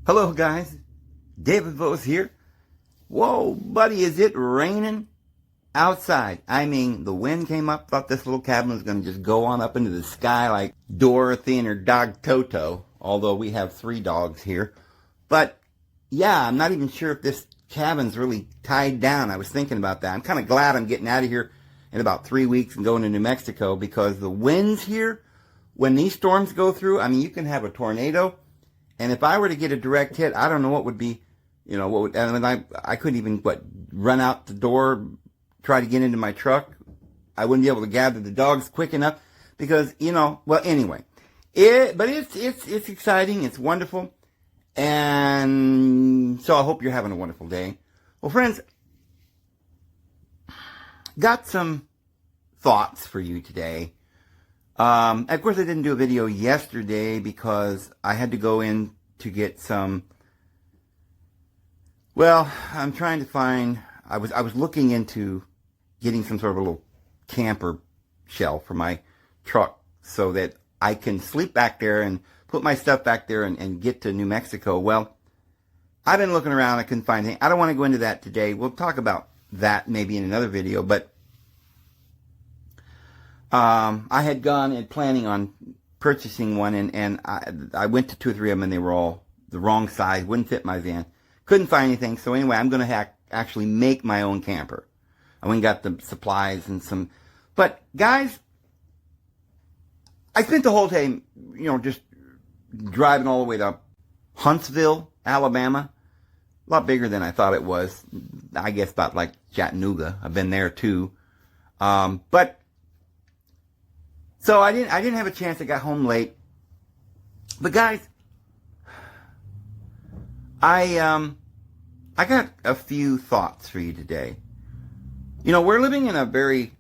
Hello guys, David Vos here. Whoa, buddy, is it raining outside? I mean, the wind came up, thought this little cabin was going to just go on up into the sky like Dorothy and her dog Toto, although we have 3 dogs here. But yeah, I'm not even sure if this cabin's really tied down. I was thinking about that. I'm kind of glad I'm getting out of here in about 3 weeks and going to New Mexico, because the winds here, when these storms go through, I mean, you can have a tornado. And if I were to get a direct hit, I don't know what would be, what would, and I couldn't even, run out the door, try to get into my truck. I wouldn't be able to gather the dogs quick enough because, well, anyway. But it's exciting. It's wonderful. And so I hope you're having a wonderful day. Well, friends, got some thoughts for you today. Of course, I didn't do a video yesterday because I had to go in to get some, well, I'm trying to find, I was looking into getting some sort of a little camper shell for my truck so that I can sleep back there and put my stuff back there and get to New Mexico. Well, I've been looking around, I couldn't find anything. I don't want to go into that today. We'll talk about that maybe in another video, but I had gone and planning on purchasing one, and I went to 2 or 3 of them, and they were all the wrong size, wouldn't fit my van. Couldn't find anything, so anyway, I'm going to actually make my own camper. I went and got the supplies and some, but guys, I spent the whole day, just driving all the way to Huntsville, Alabama. A lot bigger than I thought it was. I guess about like Chattanooga. I've been there too. But so I didn't have a chance. I got home late. But guys, I got a few thoughts for you today. We're living in a very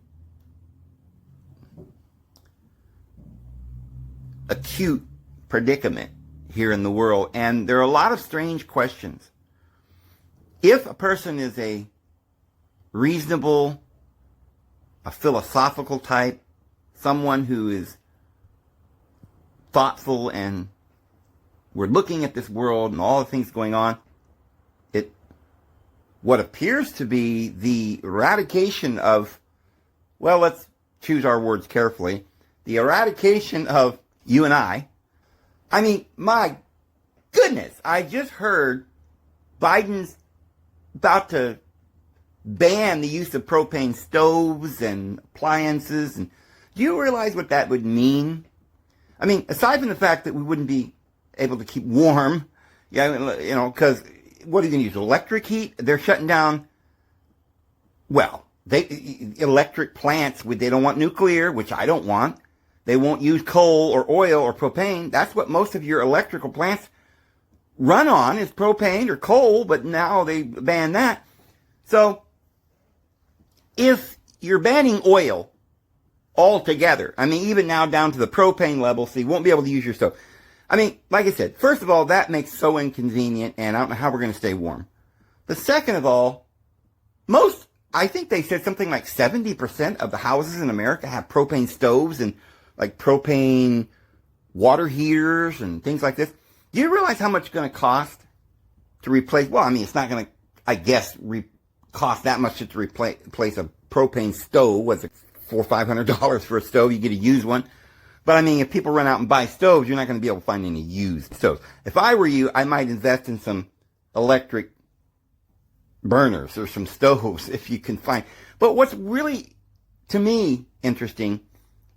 acute predicament here in the world, and there are a lot of strange questions. If a person is a reasonable, a philosophical type, someone who is thoughtful, and we're looking at this world and all the things going on, what appears to be the eradication of, well, let's choose our words carefully, the eradication of you and I mean, my goodness, I just heard Biden's about to ban the use of propane stoves and appliances. And do you realize what that would mean? I mean, aside from the fact that we wouldn't be able to keep warm, because what are you going to use, electric heat? They're shutting down, well, electric plants, they don't want nuclear, which I don't want. They won't use coal or oil or propane. That's what most of your electrical plants run on, is propane or coal, but now they ban that. So if you're banning oil altogether, I mean, even now down to the propane level, so you won't be able to use your stove. I mean, like I said, first of all, that makes so inconvenient, and I don't know how we're going to stay warm. But second of all, I think they said something like 70% of the houses in America have propane stoves and like propane water heaters and things like this. Do you realize how much it's going to cost to replace? Well, I mean, it's not going to, I guess, cost that much to replace a propane stove. What's it, $400 or $500 for a stove? You get a used one. But I mean, if people run out and buy stoves, you're not going to be able to find any used stoves. If I were you, I might invest in some electric burners or some stoves if you can find. But what's really, to me, interesting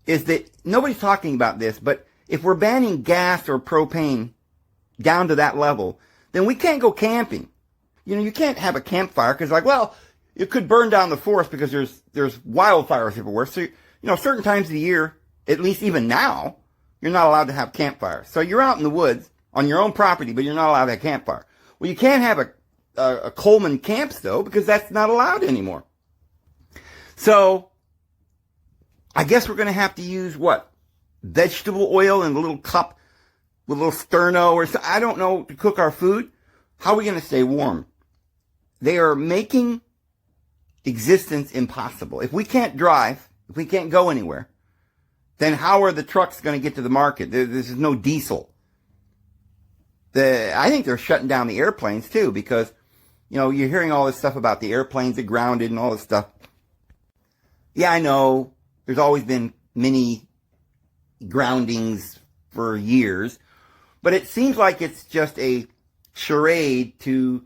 is that nobody's talking about this, but if we're banning gas or propane down to that level, then we can't go camping. You can't have a campfire because, well, it could burn down the forest because there's wildfires everywhere. So, certain times of the year, at least even now, you're not allowed to have campfires. So you're out in the woods on your own property, but you're not allowed to have a campfire. Well, you can't have a Coleman camp stove because that's not allowed anymore. So I guess we're going to have to use what? Vegetable oil in a little cup with a little sterno or so, I don't know, to cook our food. How are we going to stay warm? They are making existence impossible. If we can't drive, if we can't go anywhere, then how are the trucks going to get to the market? This is no diesel. I think they're shutting down the airplanes too, because, you're hearing all this stuff about the airplanes that grounded and all this stuff. Yeah, I know there's always been many groundings for years, but it seems like it's just a charade to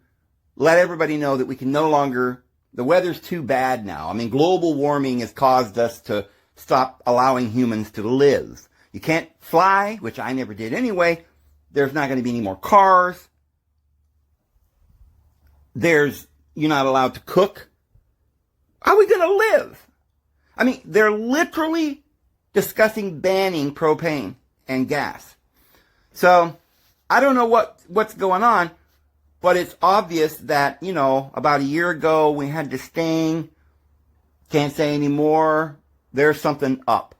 let everybody know that we can no longer, the weather's too bad now. I mean, global warming has caused us to stop allowing humans to live. You can't fly, which I never did anyway. There's not going to be any more cars. You're not allowed to cook. How are we going to live? I mean, they're literally discussing banning propane and gas. So, I don't know what's going on, but it's obvious that, about a year ago we had this thing, can't say anymore, there's something up.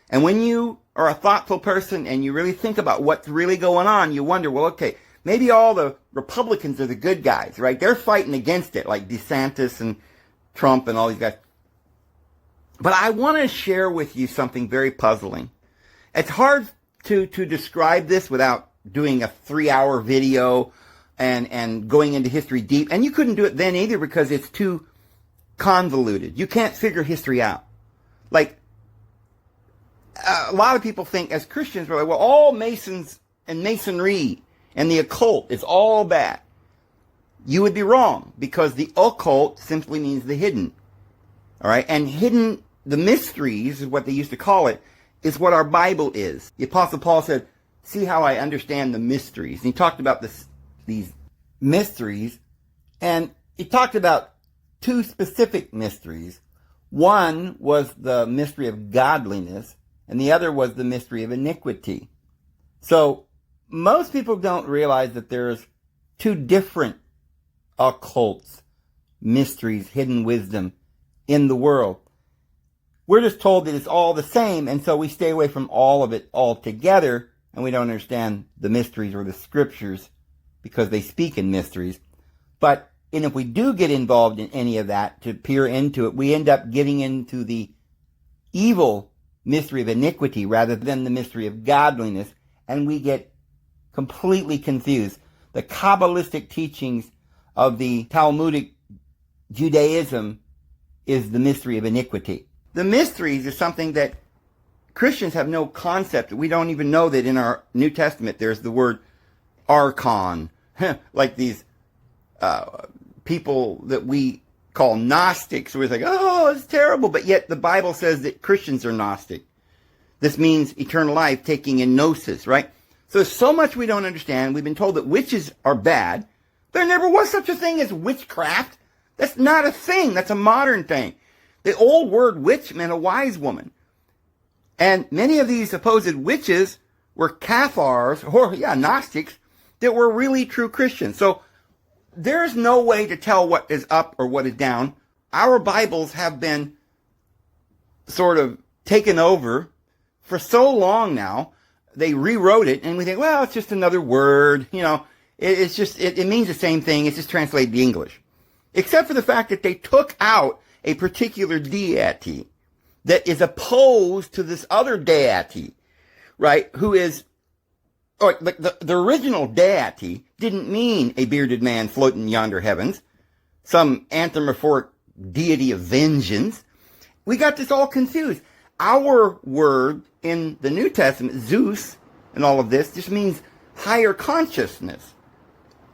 And when you are a thoughtful person and you really think about what's really going on, you wonder, well, okay, maybe all the Republicans are the good guys, right? They're fighting against it, like DeSantis and Trump and all these guys. But I want to share with you something very puzzling. It's hard to describe this without doing a 3-hour video and going into history deep. And you couldn't do it then either because it's too convoluted. You can't figure history out. Like, a lot of people think as Christians, we're like, well, all Masons and Masonry and the occult is all bad. You would be wrong, because the occult simply means the hidden. All right? And hidden, the mysteries is what they used to call it, is what our Bible is. The Apostle Paul said, see how I understand the mysteries. And he talked about these mysteries, and he talked about two specific mysteries. One was the mystery of godliness, and the other was the mystery of iniquity. So, most people don't realize that there's two different occults, mysteries, hidden wisdom in the world. We're just told that it's all the same, and so we stay away from all of it altogether, and we don't understand the mysteries or the scriptures because they speak in mysteries. And if we do get involved in any of that, to peer into it, we end up getting into the evil mystery of iniquity rather than the mystery of godliness, and we get completely confused. The Kabbalistic teachings of the Talmudic Judaism is the mystery of iniquity. The mysteries is something that Christians have no concept. We don't even know that in our New Testament there's the word archon, like these people that we call Gnostics. We're like, oh, it's terrible. But yet the Bible says that Christians are Gnostic. This means eternal life, taking in gnosis, right? So there's so much we don't understand. We've been told that witches are bad. There never was such a thing as witchcraft. That's not a thing. That's a modern thing. The old word witch meant a wise woman. And many of these supposed witches were Cathars, or Gnostics, that were really true Christians. So there's no way to tell what is up or what is down. Our Bibles have been sort of taken over for so long now. They rewrote it, and we think, well, it's just another word. It means the same thing. It's just translated to English. Except for the fact that they took out a particular deity that is opposed to this other deity, right? Who is, or the original deity didn't mean a bearded man floating yonder heavens, some anthropomorphic deity of vengeance. We got this all confused. Our word in the New Testament, Zeus, and all of this, just means higher consciousness.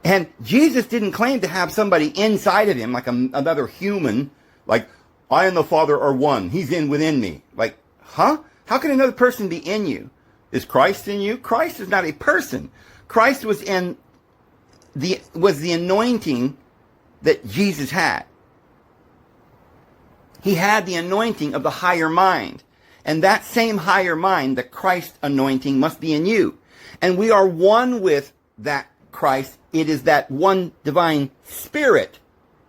And Jesus didn't claim to have somebody inside of him, like another human, like, I and the Father are one. He's within me. Like, huh? How can another person be in you? Is Christ in you? Christ is not a person. Christ was the anointing that Jesus had. He had the anointing of the higher mind. And that same higher mind, the Christ anointing, must be in you. And we are one with that Christ. It is that one divine spirit,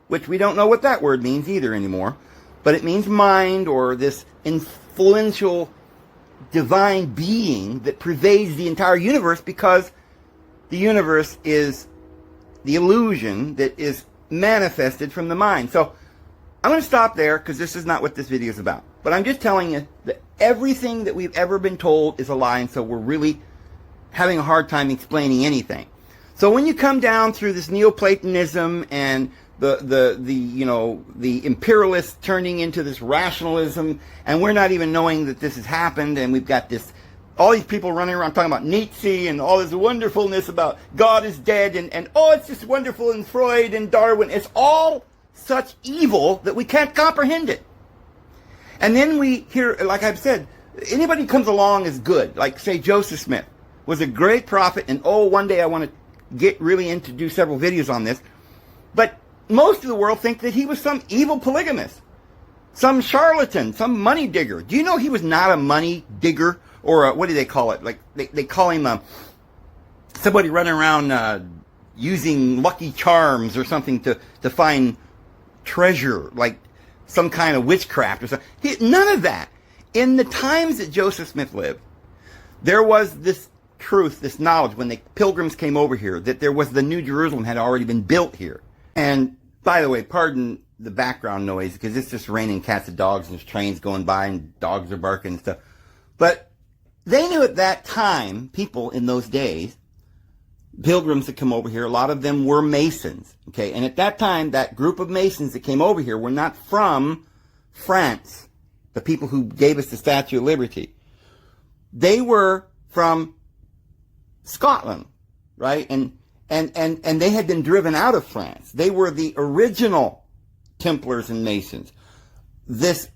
which we don't know what that word means either anymore. But it means mind, or this influential divine being that pervades the entire universe, because the universe is the illusion that is manifested from the mind. So I'm going to stop there, because this is not what this video is about. But I'm just telling you that everything that we've ever been told is a lie, and so we're really having a hard time explaining anything. So when you come down through this Neoplatonism and the imperialists turning into this rationalism, and we're not even knowing that this has happened, and we've got all these people running around talking about Nietzsche and all this wonderfulness about God is dead, and oh, it's just wonderful, and Freud and Darwin. It's all such evil that we can't comprehend it. And then we hear, like I've said, anybody who comes along is good. Like, say, Joseph Smith was a great prophet, and one day I want to get really into do several videos on this. But most of the world think that he was some evil polygamist, some charlatan, some money digger. Do you know he was not a money digger? Or what do they call it? Like they call him somebody running around using lucky charms or something to find treasure, like some kind of witchcraft or something. None of that. In the times that Joseph Smith lived, there was this truth, this knowledge, when the pilgrims came over here, that there was the New Jerusalem had already been built here. And by the way, pardon the background noise, because it's just raining cats and dogs, and there's trains going by and dogs are barking and stuff. But they knew at that time, people in those days, pilgrims that come over here, a lot of them were Masons. Okay, and at that time, that group of Masons that came over here were not from France, the people who gave us the Statue of Liberty. They were from Scotland, right? And they had been driven out of France. They were the original Templars and Masons. This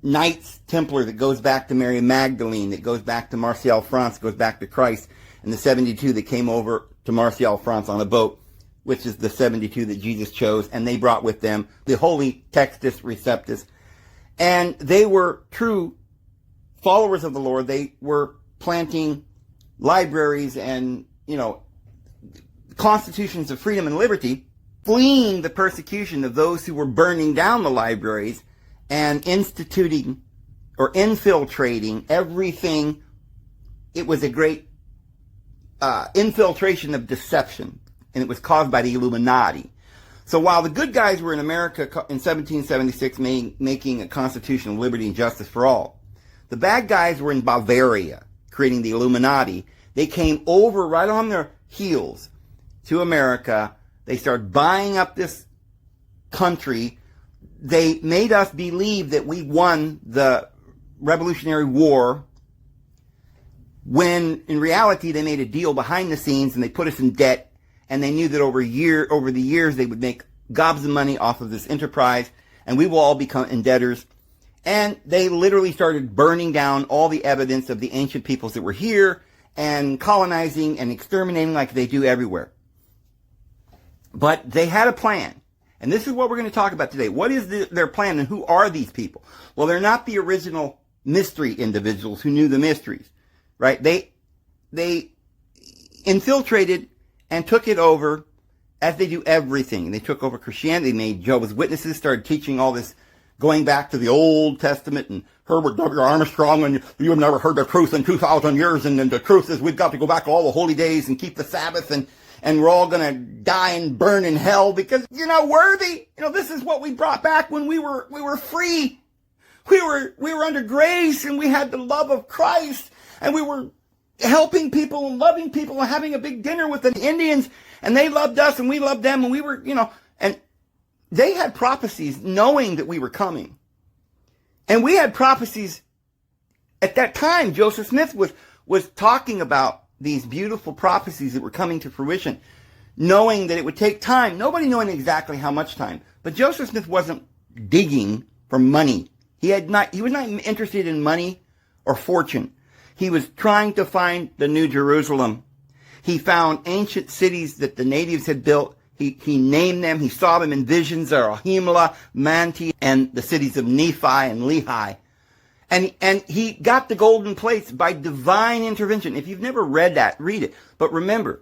Knights Templar that goes back to Mary Magdalene, that goes back to Martial France, goes back to Christ, and the 72 that came over to Martial France on a boat, which is the 72 that Jesus chose, and they brought with them the Holy Textus Receptus. And they were true followers of the Lord. They were planting libraries and, constitutions of freedom and liberty, fleeing the persecution of those who were burning down the libraries and instituting or infiltrating everything. It was a great infiltration of deception, and it was caused by the Illuminati. So while the good guys were in America in 1776 making a constitution of liberty and justice for all, the bad guys were in Bavaria creating the Illuminati. They came over right on their heels to America. They started buying up this country. They made us believe that we won the Revolutionary War, when in reality they made a deal behind the scenes and they put us in debt, and they knew that over the years they would make gobs of money off of this enterprise, and we will all become indebtors. And they literally started burning down all the evidence of the ancient peoples that were here and colonizing and exterminating like they do everywhere. But they had a plan. And this is what we're going to talk about today. What is their plan, and who are these people? Well, they're not the original mystery individuals who knew the mysteries, right? They infiltrated and took it over as they do everything. They took over Christianity. They made Jehovah's Witnesses, started teaching all this, going back to the Old Testament, and Herbert W. Armstrong, and you have never heard the truth in 2,000 years, and then the truth is we've got to go back to all the holy days and keep the Sabbath, and we're all going to die and burn in hell because you're not worthy. This is what we brought back when we were free. We were under grace, and we had the love of Christ, and we were helping people and loving people and having a big dinner with the Indians, and they loved us and we loved them, and we were, and they had prophecies knowing that we were coming. And we had prophecies at that time. Joseph Smith was talking about these beautiful prophecies that were coming to fruition, knowing that it would take time, nobody knowing exactly how much time. But Joseph Smith wasn't digging for money. He was not interested in money or fortune. He was trying to find the New Jerusalem. He found ancient cities that the natives had built. He named them. He saw them in visions. Zarahemla, Manti, and the cities of Nephi and Lehi. And he got the golden plates by divine intervention. If you've never read that, read it. But remember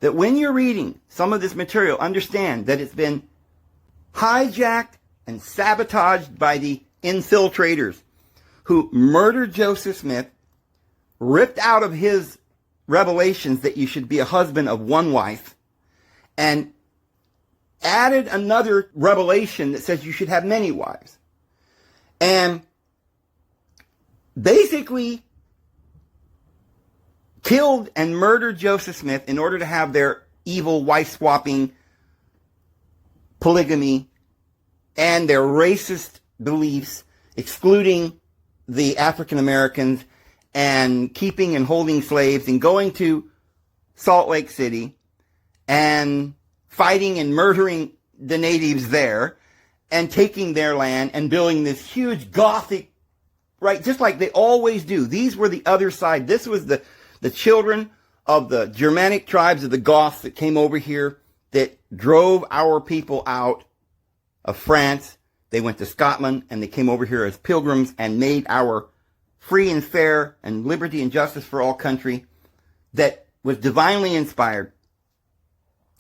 that when you're reading some of this material, understand that it's been hijacked and sabotaged by the infiltrators who murdered Joseph Smith, ripped out of his revelations that you should be a husband of one wife, and added another revelation that says you should have many wives. And basically killed and murdered Joseph Smith in order to have their evil wife-swapping polygamy and their racist beliefs, excluding the African Americans and keeping and holding slaves and going to Salt Lake City and fighting and murdering the natives there and taking their land and building this huge Gothic, right, just like they always do. These were the other side. This was the children of the Germanic tribes of the Goths that came over here that drove our people out of France. They went to Scotland and they came over here as pilgrims and made our free and fair and liberty and justice for all country that was divinely inspired.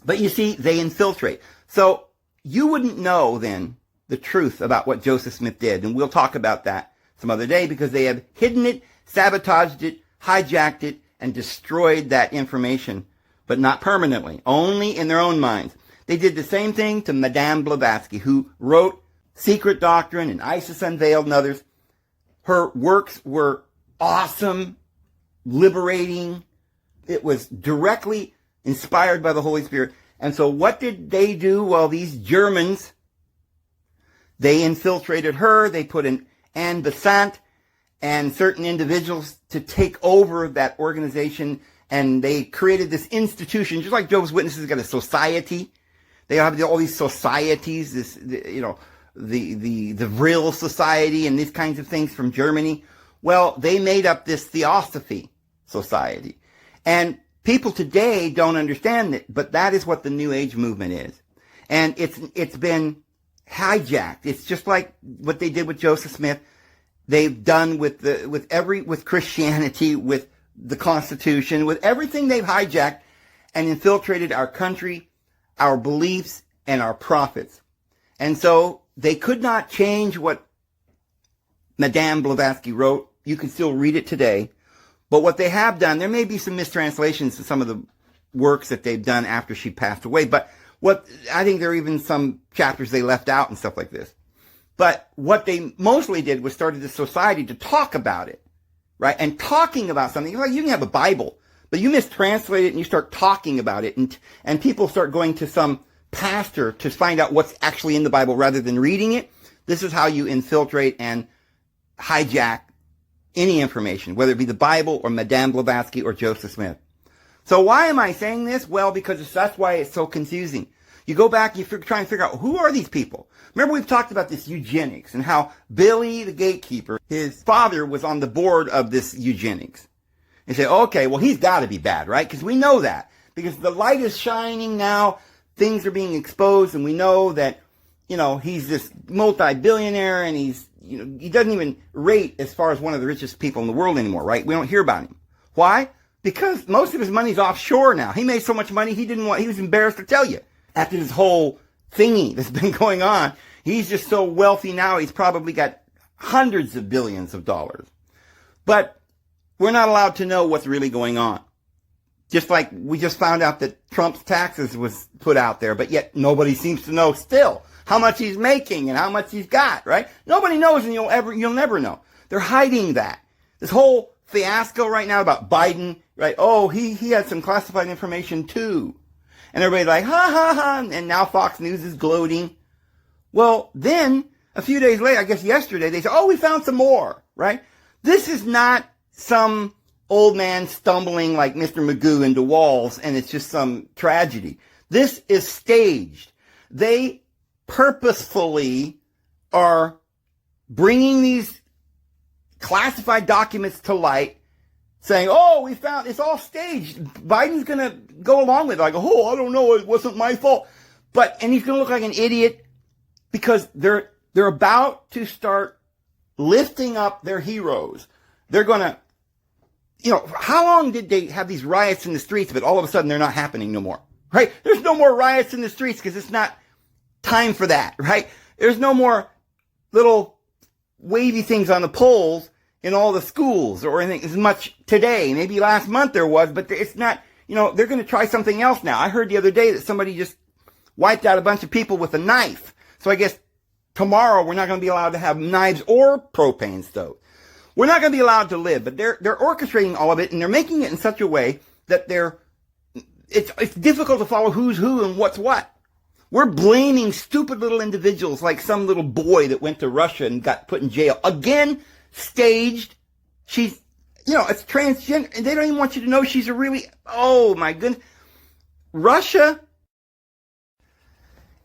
But you see, they infiltrate. So you wouldn't know then the truth about what Joseph Smith did. And we'll talk about that some other day because they have hidden it, sabotaged it, hijacked it, and destroyed that information, but not permanently, only in their own minds. They did the same thing to Madame Blavatsky, who wrote Secret Doctrine and ISIS Unveiled and others. Her works were awesome, liberating. It was directly inspired by the Holy Spirit. And so what did they do? Well, these Germans, they infiltrated her. They put in Anne Besant and certain individuals to take over that organization. And they created this institution, just like Jehovah's Witnesses got a society. They have all these societies, this, the Vril Society and these kinds of things from Germany. Well, they made up this Theosophy Society. And people today don't understand it, but that is what the New Age movement is. And it's been hijacked. It's just like what they did with Joseph Smith. They've done with Christianity, with the Constitution, with everything they've hijacked and infiltrated our country, our beliefs, and our prophets. And so they could not change what Madame Blavatsky wrote. You can still read it today. But what they have done, there may be some mistranslations to some of the works that they've done after she passed away. But I think there are even some chapters they left out and stuff like this. But what they mostly did was started this society to talk about it, right? And talking about something, like you can have a Bible, but you mistranslate it and you start talking about it, and people start going to some pastor to find out what's actually in the Bible rather than reading it. This is how you infiltrate and hijack any information, whether it be the Bible or Madame Blavatsky or Joseph Smith. So why am I saying this? Well, because that's why it's so confusing. You go back, you try and figure out, who are these people? Remember, we've talked about this eugenics and how Billy the gatekeeper, his father was on the board of this eugenics. And say, okay, well, he's got to be bad, right? Because we know that. Because the light is shining now, things are being exposed, and we know that, he's this multi-billionaire, and he doesn't even rate as far as one of the richest people in the world anymore, right? We don't hear about him. Why? Because most of his money's offshore now. He made so much money, he was embarrassed to tell you. After this whole thingy that's been going on, he's just so wealthy now, he's probably got hundreds of billions of dollars. But we're not allowed to know what's really going on. Just like we just found out that Trump's taxes was put out there, but yet nobody seems to know still how much he's making and how much he's got, right? Nobody knows, and you'll never know. They're hiding that. This whole fiasco right now about Biden, right? Oh, he had some classified information too. And everybody's like, ha, ha, ha. And now Fox News is gloating. Well, then, a few days later, I guess yesterday, they said, oh, we found some more, right? This is not some old man stumbling like Mr. Magoo into walls, and it's just some tragedy. This is staged. They purposefully are bringing these classified documents to light, saying, oh, we found, it's all staged. Biden's going to go along with it. Like, oh, I don't know, it wasn't my fault. And he's going to look like an idiot because they're about to start lifting up their heroes. They're going to, how long did they have these riots in the streets, but all of a sudden they're not happening no more, right? There's no more riots in the streets because it's not time for that, right? There's no more little wavy things on the poles in all the schools or anything as much today. Maybe last month there was, but it's not, they're going to try something else now. I heard the other day that somebody just wiped out a bunch of people with a knife. So I guess tomorrow we're not going to be allowed to have knives or propane stoves. We're not going to be allowed to live, but they're orchestrating all of it, and they're making it in such a way that it's difficult to follow who's who and what's what. We're blaming stupid little individuals like some little boy that went to Russia and got put in jail. Again, staged. She's, it's transgender, and they don't even want you to know she's oh my goodness. Russia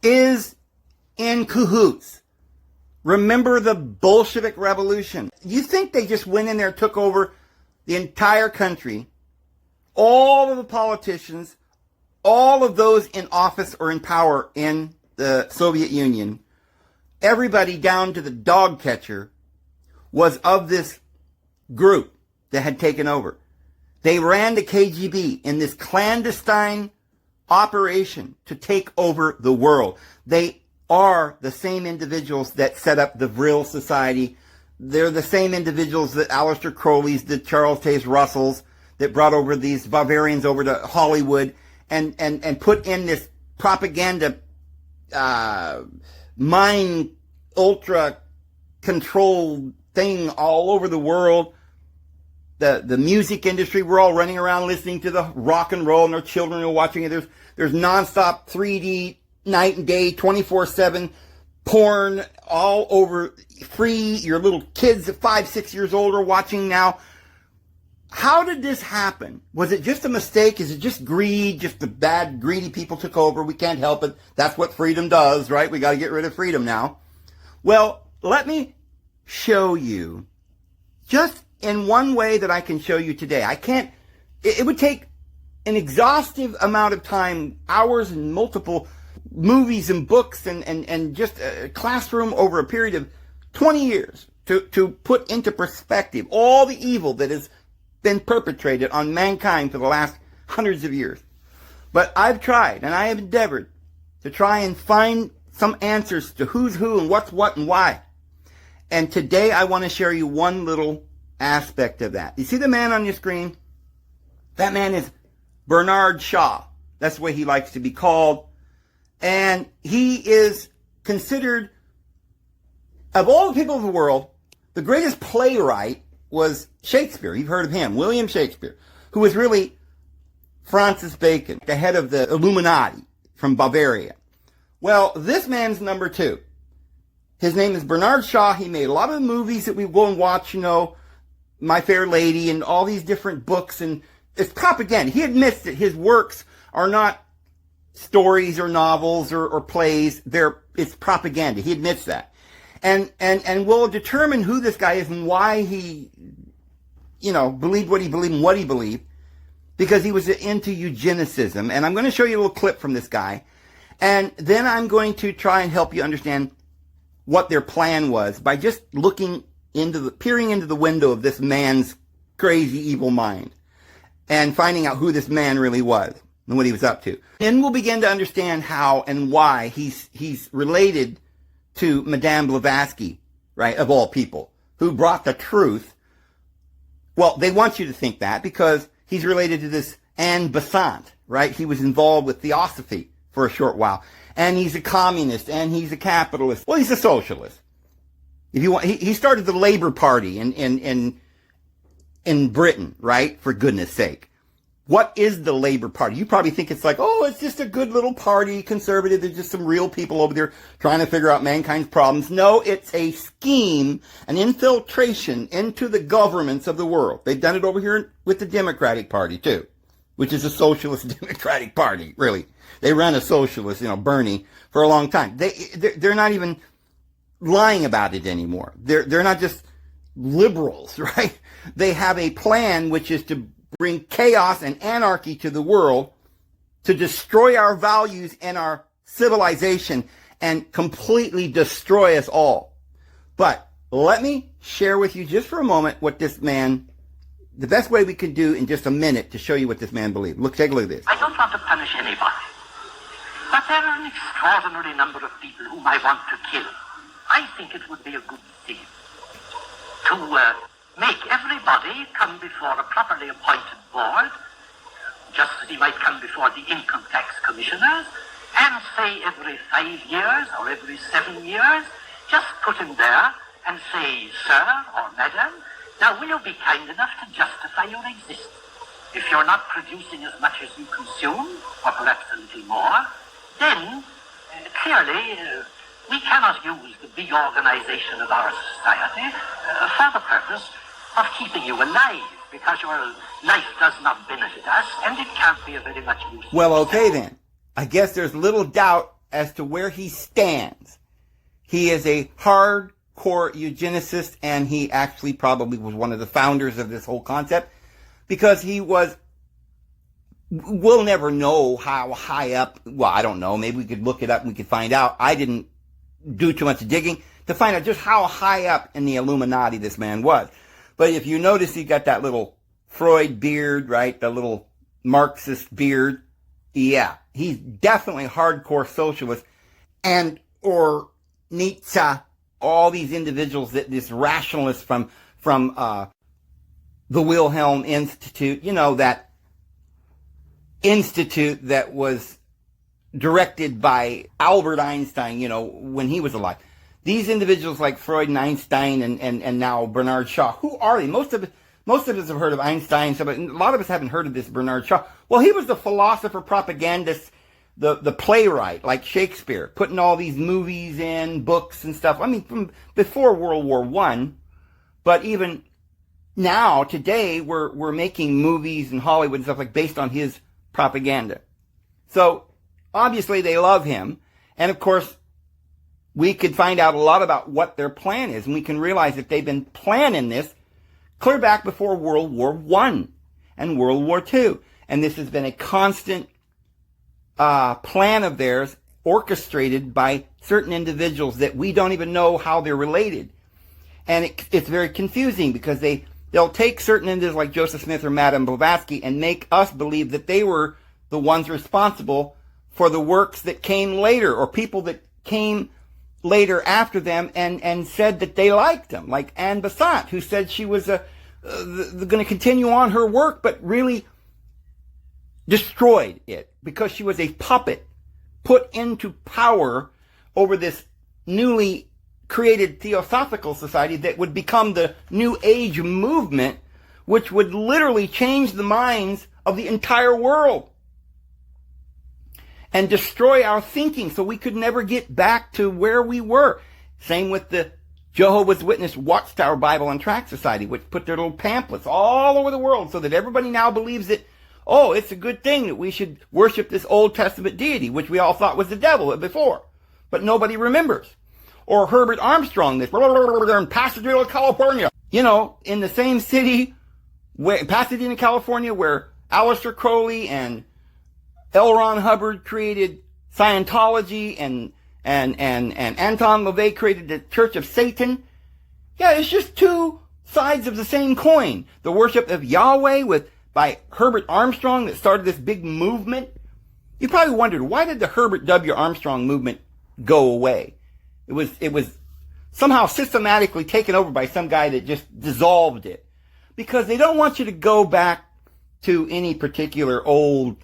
is in cahoots. Remember the Bolshevik Revolution. You think they just went in there, took over the entire country, all of the politicians, all of those in office or in power in the Soviet Union, everybody down to the dog catcher was of this group that had taken over. They ran the KGB in this clandestine operation to take over the world. They are the same individuals that set up the Vril Society. They're the same individuals that Aleister Crowley's, the Charles Taze Russells, that brought over these Bavarians over to Hollywood and put in this propaganda, mind ultra controlled thing all over the world. The music industry, we're all running around listening to the rock and roll, and our children are watching it. There's nonstop 3D night and day, 24/7 porn all over, free. Your little kids at 5, 6 years old are watching now. How did this happen? Was it just a mistake? Is it just greed? Just the bad, greedy people took over? We can't help it. That's what freedom does, right? We got to get rid of freedom now. Well, let me show you just in one way that I can show you today. It would take an exhaustive amount of time, hours and multiple movies and books and just a classroom over a period of 20 years to put into perspective all the evil that has been perpetrated on mankind for the last hundreds of years. But I've tried and I have endeavored to try and find some answers to who's who and what's what and why. And today I want to share you one little aspect of that. You see the man on your screen? That man is Bernard Shaw. That's the way he likes to be called. And he is considered, of all the people of the world, the greatest playwright was Shakespeare. You've heard of him, William Shakespeare, who was really Francis Bacon, the head of the Illuminati from Bavaria. Well, this man's number two. His name is Bernard Shaw. He made a lot of the movies that we go and watch, My Fair Lady and all these different books, and it's propaganda. He admits that his works are not stories or novels or plays. It's propaganda. He admits that. And we'll determine who this guy is and why he, believed what he believed and what he believed, because he was into eugenicism. And I'm going to show you a little clip from this guy. And then I'm going to try and help you understand what their plan was by just peering into the window of this man's crazy, evil mind and finding out who this man really was and what he was up to. Then we'll begin to understand how and why he's related to Madame Blavatsky, right, of all people, who brought the truth. Well, they want you to think that because he's related to this Anne Besant, right? He was involved with Theosophy for a short while. And he's a communist, and he's a capitalist. Well, he's a socialist. If you want, he started the Labour Party in Britain, right? For goodness sake. What is the Labour Party? You probably think it's like, it's just a good little party, conservative. There's just some real people over there trying to figure out mankind's problems. No, it's a scheme, an infiltration into the governments of the world. They've done it over here with the Democratic Party, too, which is a socialist Democratic Party, really. They ran a socialist, Bernie, for a long time. They're not even lying about it anymore. They're not just liberals, right? They have a plan which is to bring chaos and anarchy to the world, to destroy our values and our civilization and completely destroy us all. But let me share with you just for a moment what this man, the best way we can do in just a minute to show you what this man believed. Take a look at this. I don't want to punish anybody, but there are an extraordinary number of people whom I want to kill. I think it would be a good thing to make everybody come before a properly appointed board, just as he might come before the income tax commissioners, and say every 5 years or every 7 years, just put him there and say, sir or madam, Now, will you be kind enough to justify your existence? If you're not producing as much as you consume, or perhaps a little more, then clearly we cannot use the big organization of our society for the purpose of keeping you alive, because your life does not benefit us, and it can't be of very much use. Well, okay then. I guess there's little doubt as to where he stands. He is a hardcore eugenicist, and he actually probably was one of the founders of this whole concept, because he was, we'll never know how high up, well, I don't know, maybe we could look it up and we could find out. I didn't do too much digging to find out just how high up in the Illuminati this man was. But if you notice, he got that little Freud beard, right? The little Marxist beard. Yeah, he's definitely hardcore socialist. And, or Nietzsche, all these individuals, that this rationalist from the Wilhelm Institute, you know, that institute that was directed by Albert Einstein, you know, when he was alive. These individuals like Freud and Einstein and now Bernard Shaw, who are they? Most of us have heard of Einstein, but a lot of us haven't heard of this Bernard Shaw. Well, he was the philosopher, propagandist, the playwright, like Shakespeare, putting all these movies in, books and stuff. I mean, from before World War I, but even now, today, we're making movies in Hollywood and stuff like based on his propaganda. So, obviously they love him. And of course, we could find out a lot about what their plan is, and we can realize that they've been planning this clear back before World War I and World War II. And this has been a constant plan of theirs, orchestrated by certain individuals that we don't even know how they're related. And it's very confusing, because they'll take certain individuals like Joseph Smith or Madame Blavatsky and make us believe that they were the ones responsible for the works that came later, or people that came later after them and said that they liked them, like Anne Besant, who said she was going to continue on her work, but really destroyed it because she was a puppet put into power over this newly created Theosophical Society that would become the New Age movement, which would literally change the minds of the entire world and destroy our thinking so we could never get back to where we were. Same with the Jehovah's Witness Watchtower Bible and Tract Society, which put their little pamphlets all over the world so that everybody now believes that, oh, it's a good thing that we should worship this Old Testament deity, which we all thought was the devil before, but nobody remembers. Or Herbert Armstrong, this in Pasadena, California. You know, in the same city, Pasadena, California, where Aleister Crowley and L. Ron Hubbard created Scientology and Anton LaVey created the Church of Satan. Yeah, it's just two sides of the same coin. The worship of Yahweh by Herbert Armstrong that started this big movement. You probably wondered, why did the Herbert W. Armstrong movement go away? It was somehow systematically taken over by some guy that just dissolved it. Because they don't want you to go back to any particular old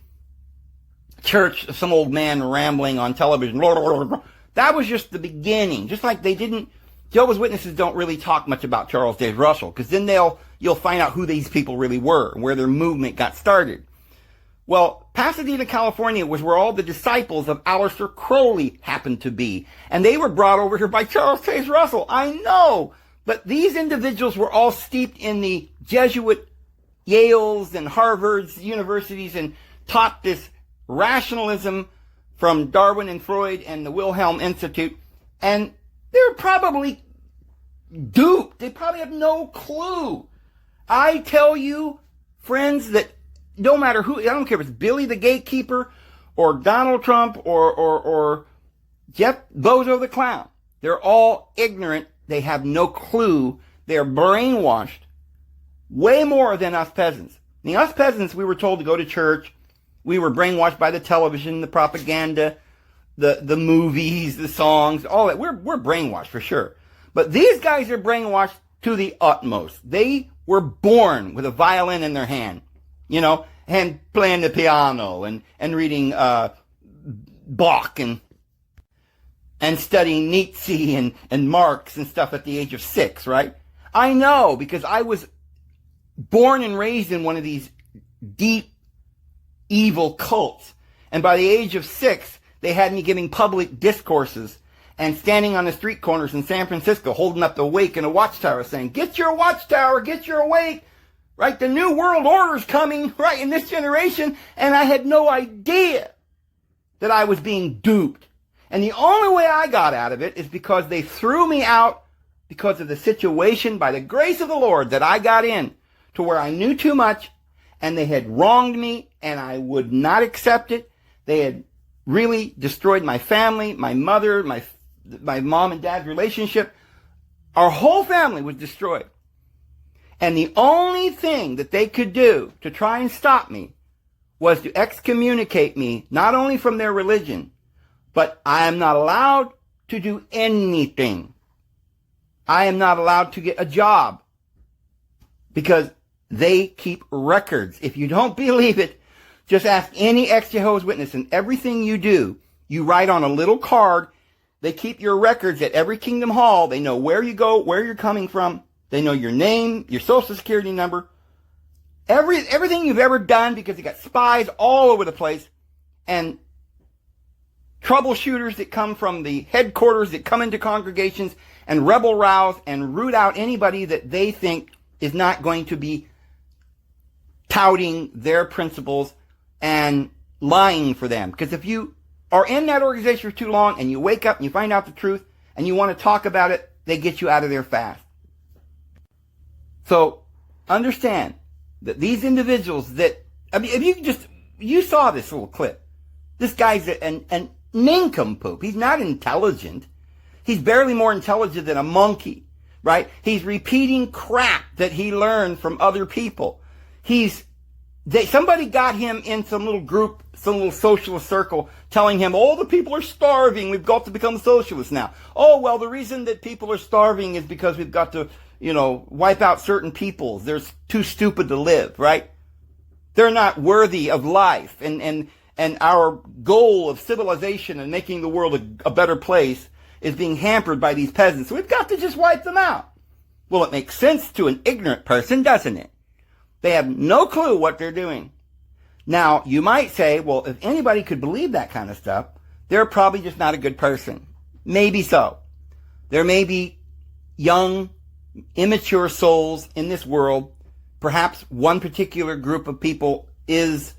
church, some old man rambling on television. That was just the beginning. Just like Jehovah's Witnesses don't really talk much about Charles Taze Russell, because then you'll find out who these people really were and where their movement got started. Well, Pasadena, California was where all the disciples of Aleister Crowley happened to be. And they were brought over here by Charles Taze Russell. I know. But these individuals were all steeped in the Jesuit Yales and Harvards universities and taught this rationalism from Darwin and Freud and the Wilhelm Institute. And they're probably duped. They probably have no clue. I tell you, friends, that no matter who, I don't care if it's Billy the Gatekeeper or Donald Trump or Jeff Bozo the Clown. They're all ignorant. They have no clue. They're brainwashed way more than us peasants. I mean, us peasants, we were told to go to church. We were brainwashed by the television, the propaganda, the movies, the songs, all that. We're brainwashed for sure. But these guys are brainwashed to the utmost. They were born with a violin in their hand, you know, and playing the piano and reading Bach and studying Nietzsche and Marx and stuff at the age of 6, right? I know because I was born and raised in one of these deep, evil cults. And by the age of 6, they had me giving public discourses and standing on the street corners in San Francisco holding up the wake in a watchtower saying, get your watchtower, get your wake, right? The new world order's coming, right, in this generation. And I had no idea that I was being duped. And the only way I got out of it is because they threw me out because of the situation, by the grace of the Lord, that I got in to where I knew too much and they had wronged me and I would not accept it. They had really destroyed my family, my mother, my mom and dad's relationship. Our whole family was destroyed. And the only thing that they could do to try and stop me was to excommunicate me, not only from their religion, but I am not allowed to do anything. I am not allowed to get a job because they keep records. If you don't believe it, just ask any ex-Jehovah's Witness, and everything you do, you write on a little card. They keep your records at every Kingdom Hall. They know where you go, where you're coming from. They know your name, your social security number, everything you've ever done, because they got spies all over the place and troubleshooters that come from the headquarters that come into congregations and rebel rouse and root out anybody that they think is not going to be touting their principles and lying for them. Because if you are in that organization for too long and you wake up and you find out the truth and you want to talk about it, they get you out of there fast. So understand that these individuals that, I mean, if you saw this little clip. This guy's an nincompoop. He's not intelligent. He's barely more intelligent than a monkey, right? He's repeating crap that he learned from other people. Somebody got him in some little group, some little socialist circle, telling him, oh, the people are starving. We've got to become socialists now. Oh, well, the reason that people are starving is because we've got to, wipe out certain peoples. They're too stupid to live, right? They're not worthy of life. And our goal of civilization and making the world a better place is being hampered by these peasants. So we've got to just wipe them out. Well, it makes sense to an ignorant person, doesn't it? They have no clue what they're doing. Now, you might say, well, if anybody could believe that kind of stuff, they're probably just not a good person. Maybe so. There may be young, immature souls in this world. Perhaps one particular group of people is,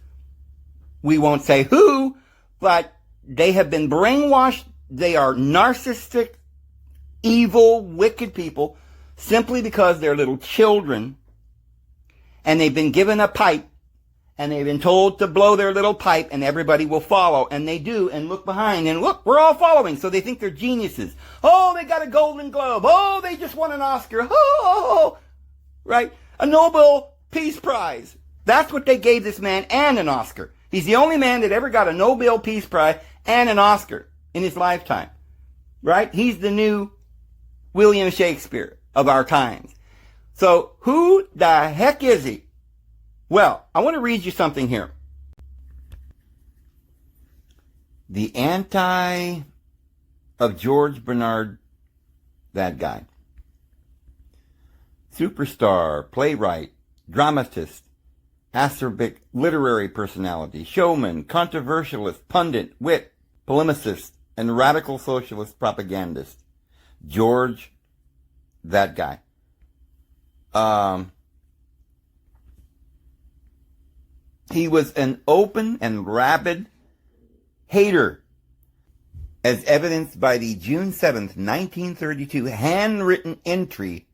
we won't say who, but they have been brainwashed. They are narcissistic, evil, wicked people simply because they're little children and they've been given a pipe and they've been told to blow their little pipe and everybody will follow. And they do, and look behind and look, we're all following. So they think they're geniuses. Oh, they got a Golden Globe. Oh, they just won an Oscar. Oh, right? A Nobel Peace Prize. That's what they gave this man, and an Oscar. He's the only man that ever got a Nobel Peace Prize and an Oscar in his lifetime. Right? He's the new William Shakespeare of our times. So who the heck is he? Well, I want to read you something here. The anti of George Bernard, that guy. Superstar, playwright, dramatist, acerbic literary personality, showman, controversialist, pundit, wit, polemicist, and radical socialist propagandist. George, that guy. He was an open and rabid hater, as evidenced by the June 7th, 1932 handwritten entry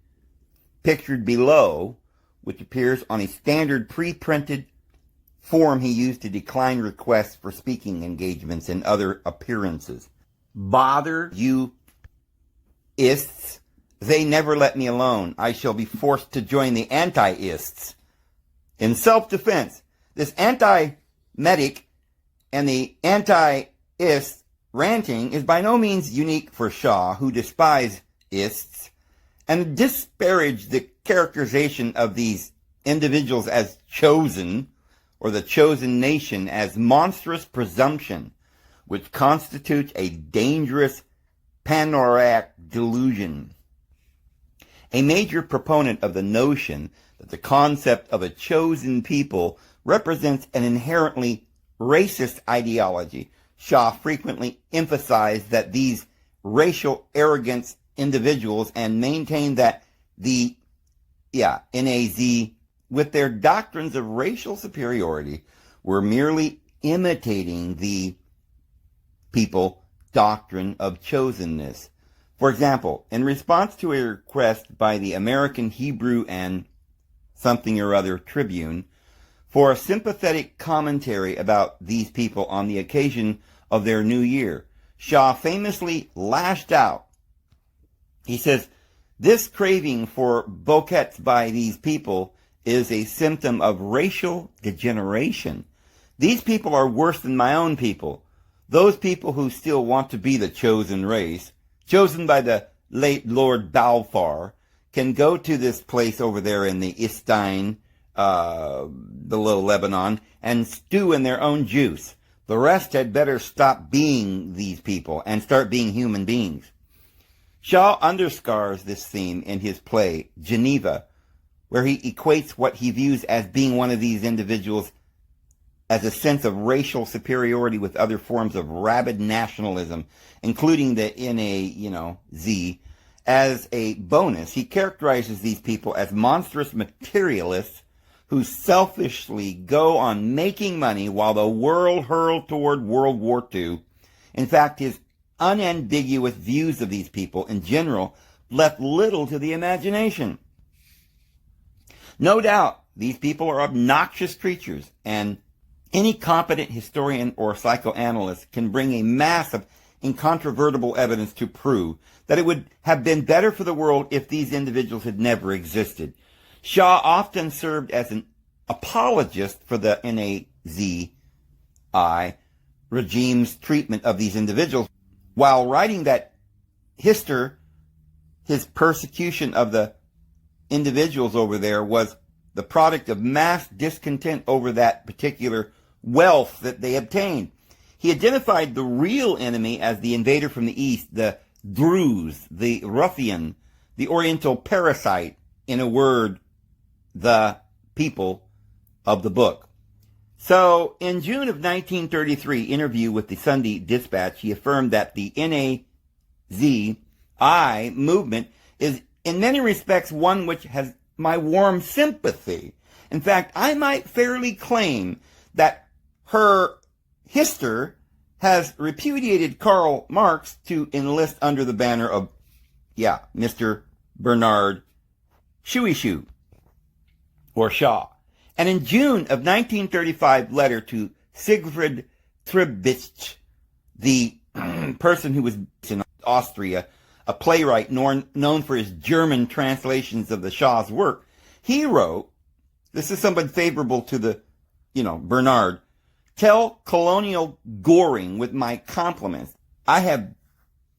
pictured below, which appears on a standard pre-printed form he used to decline requests for speaking engagements and other appearances. Bother you ists. They never let me alone. I shall be forced to join the anti-ists. In self-defense, this anti-medic and the anti-ist ranting is by no means unique for Shaw, who despised ists and disparaged the characterization of these individuals as chosen, or the chosen nation, as monstrous presumption, which constitutes a dangerous panoramic delusion. a major proponent of the notion that the concept of a chosen people represents an inherently racist ideology. Shah frequently emphasized that these racial arrogance individuals and maintained that the NAZ, with their doctrines of racial superiority, were merely imitating the people doctrine of chosenness. For example, in response to a request by the American Hebrew and something or other Tribune for a sympathetic commentary about these people on the occasion of their new year, Shah famously lashed out. He says, "This craving for bouquets by these people is a symptom of racial degeneration. These people are worse than my own people. Those people who still want to be the chosen race, chosen by the late Lord Balfour, can go to this place over there in the Istein, below Lebanon, and stew in their own juice. The rest had better stop being these people and start being human beings." Shah underscores this theme in his play, Geneva, where he equates what he views as being one of these individuals as a sense of racial superiority with other forms of rabid nationalism, including the NAZ. As a bonus, he characterizes these people as monstrous materialists who selfishly go on making money while the world hurled toward World War II. In fact, his unambiguous views of these people in general left little to the imagination. No doubt, these people are obnoxious creatures, and any competent historian or psychoanalyst can bring a mass of incontrovertible evidence to prove that it would have been better for the world if these individuals had never existed. Shah often served as an apologist for the NAZI regime's treatment of these individuals. While writing that his persecution of the individuals over there was the product of mass discontent over that particular wealth that they obtained. He identified the real enemy as the invader from the east, the Druze, the ruffian, the oriental parasite, in a word, the people of the book. So, in June of 1933, interview with the Sunday Dispatch, he affirmed that the NAZI movement is in many respects one which has my warm sympathy. In fact, I might fairly claim that her history has repudiated Karl Marx to enlist under the banner of, Mr. Bernard Shoe or Shaw. And in June of 1935, letter to Siegfried Trubitsch, the person who was in Austria, a playwright known for his German translations of the Shah's work, he wrote, this is somebody favorable to the, Bernard, "Tell Colonel Goring with my compliments, I have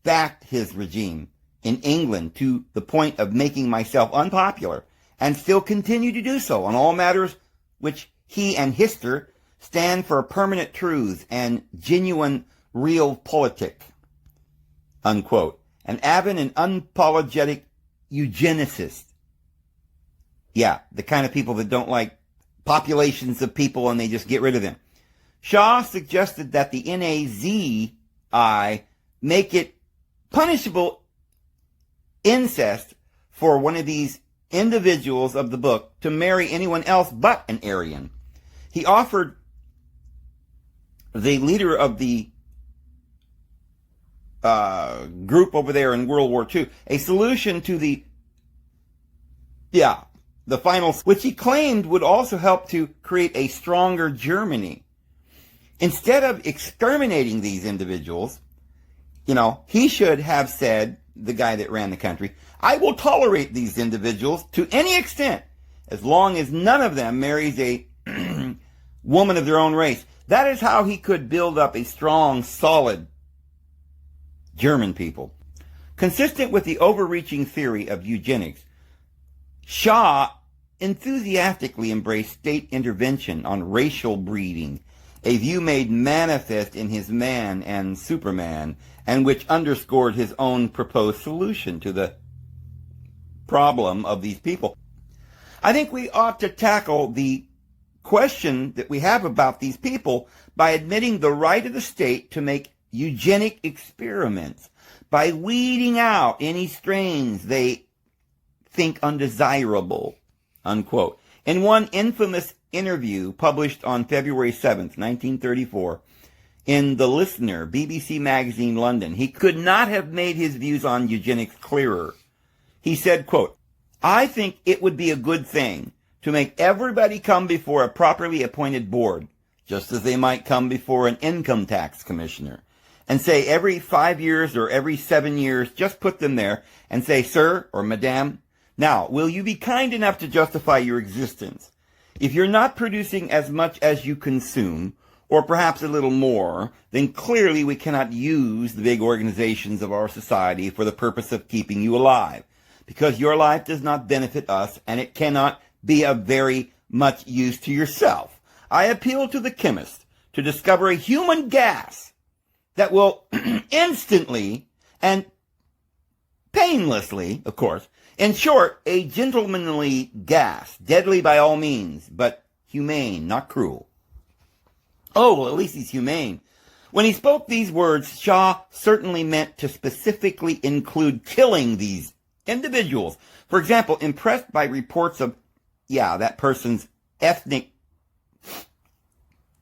backed his regime in England to the point of making myself unpopular, and still continue to do so on all matters which he and Hister stand for permanent truths and genuine realpolitik," unquote. An avid and unapologetic eugenicist. Yeah, the kind of people that don't like populations of people and they just get rid of them. Shah suggested that the NAZI make it punishable incest for one of these individuals of the book to marry anyone else but an Aryan. He offered the leader of the group over there in World War II a solution to the final, which he claimed would also help to create a stronger Germany. Instead of exterminating these individuals, he should have said, the guy that ran the country, "I will tolerate these individuals to any extent as long as none of them marries a woman of their own race." That is how he could build up a strong, solid German people. Consistent with the overreaching theory of eugenics, Shah enthusiastically embraced state intervention on racial breeding, a view made manifest in his Man and Superman, and which underscored his own proposed solution to the problem of these people. I think we ought to tackle the question that we have about these people by admitting the right of the state to make eugenic experiments, by weeding out any strains they think undesirable, unquote. In one infamous interview published on February 7th, 1934, in The Listener, BBC Magazine, London, he could not have made his views on eugenics clearer. He said, quote, "I think it would be a good thing to make everybody come before a properly appointed board, just as they might come before an income tax commissioner, and say every 5 years or every 7 years, just put them there and say, 'Sir or Madame, now, will you be kind enough to justify your existence? If you're not producing as much as you consume, or perhaps a little more, then clearly we cannot use the big organizations of our society for the purpose of keeping you alive, because your life does not benefit us and it cannot be of very much use to yourself. I appeal to the chemist to discover a human gas that will instantly and painlessly, of course, in short, a gentlemanly gas, deadly by all means, but humane, not cruel.'" Oh, well, at least he's humane. When he spoke these words, Shaw certainly meant to specifically include killing these individuals. For example, impressed by reports of, that person's ethnic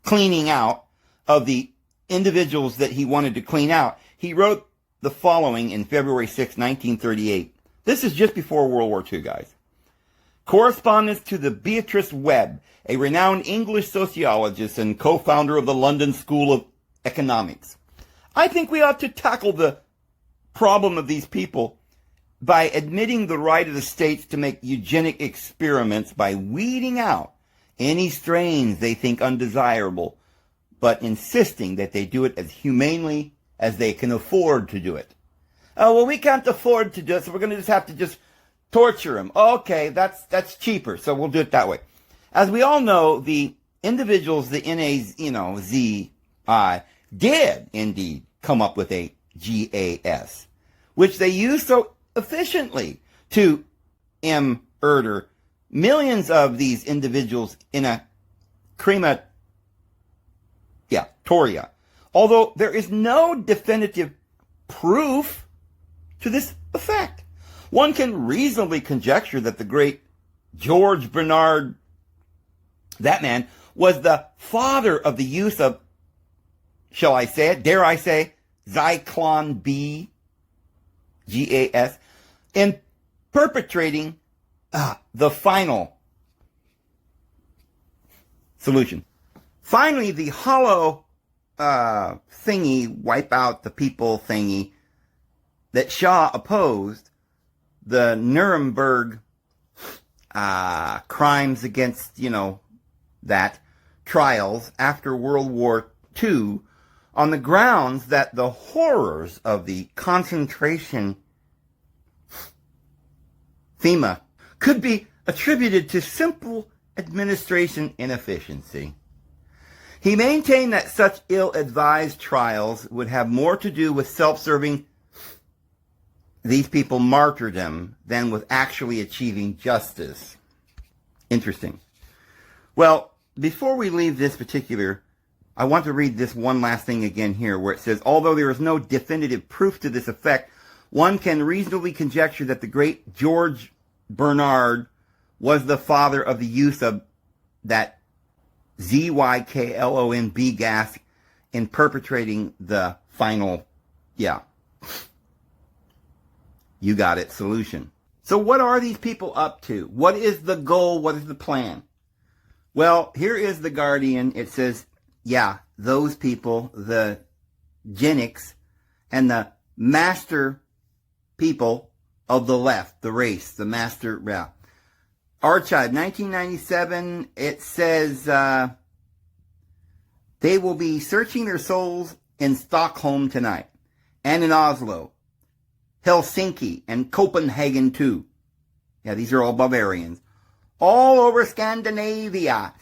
cleaning out of the individuals that he wanted to clean out, he wrote the following in February 6, 1938. This is just before World War II, guys. Correspondence to the Beatrice Webb, a renowned English sociologist and co-founder of the London School of Economics. I think we ought to tackle the problem of these people by admitting the right of the states to make eugenic experiments by weeding out any strains they think undesirable, but insisting that they do it as humanely as they can afford to do it. Oh, well, we can't afford to do it, so we're going to just have to just torture them. Okay, that's cheaper, so we'll do it that way. As we all know, the individuals, the NAZI, did indeed come up with a GAS, which they used so efficiently to murder millions of these individuals in a crematoria. Although there is no definitive proof to this effect. One can reasonably conjecture that the great George Bernard, that man, was the father of the use of, shall I say it, dare I say, Zyklon B, GAS, in perpetrating the final solution. Finally, the hollow thingy, wipe out the people thingy that Shaw opposed, the Nuremberg crimes against, that trials after World War II, on the grounds that the horrors of the concentration FEMA could be attributed to simple administration inefficiency. He maintained that such ill-advised trials would have more to do with self-serving these people martyrdom than with actually achieving justice. Interesting. Well, before we leave this particular, I want to read this one last thing again here, where it says, although there is no definitive proof to this effect, one can reasonably conjecture that the great George Bernard was the father of the use of that ZYKLONB gas in perpetrating the final, you got it, solution. So what are these people up to? What is the goal? What is the plan? Well, here is the Guardian. It says, those people, the Genics and the master people of the left, the race, the master, Archive, 1997, it says they will be searching their souls in Stockholm tonight, and in Oslo, Helsinki, and Copenhagen too. These are all Bavarians. All over Scandinavia,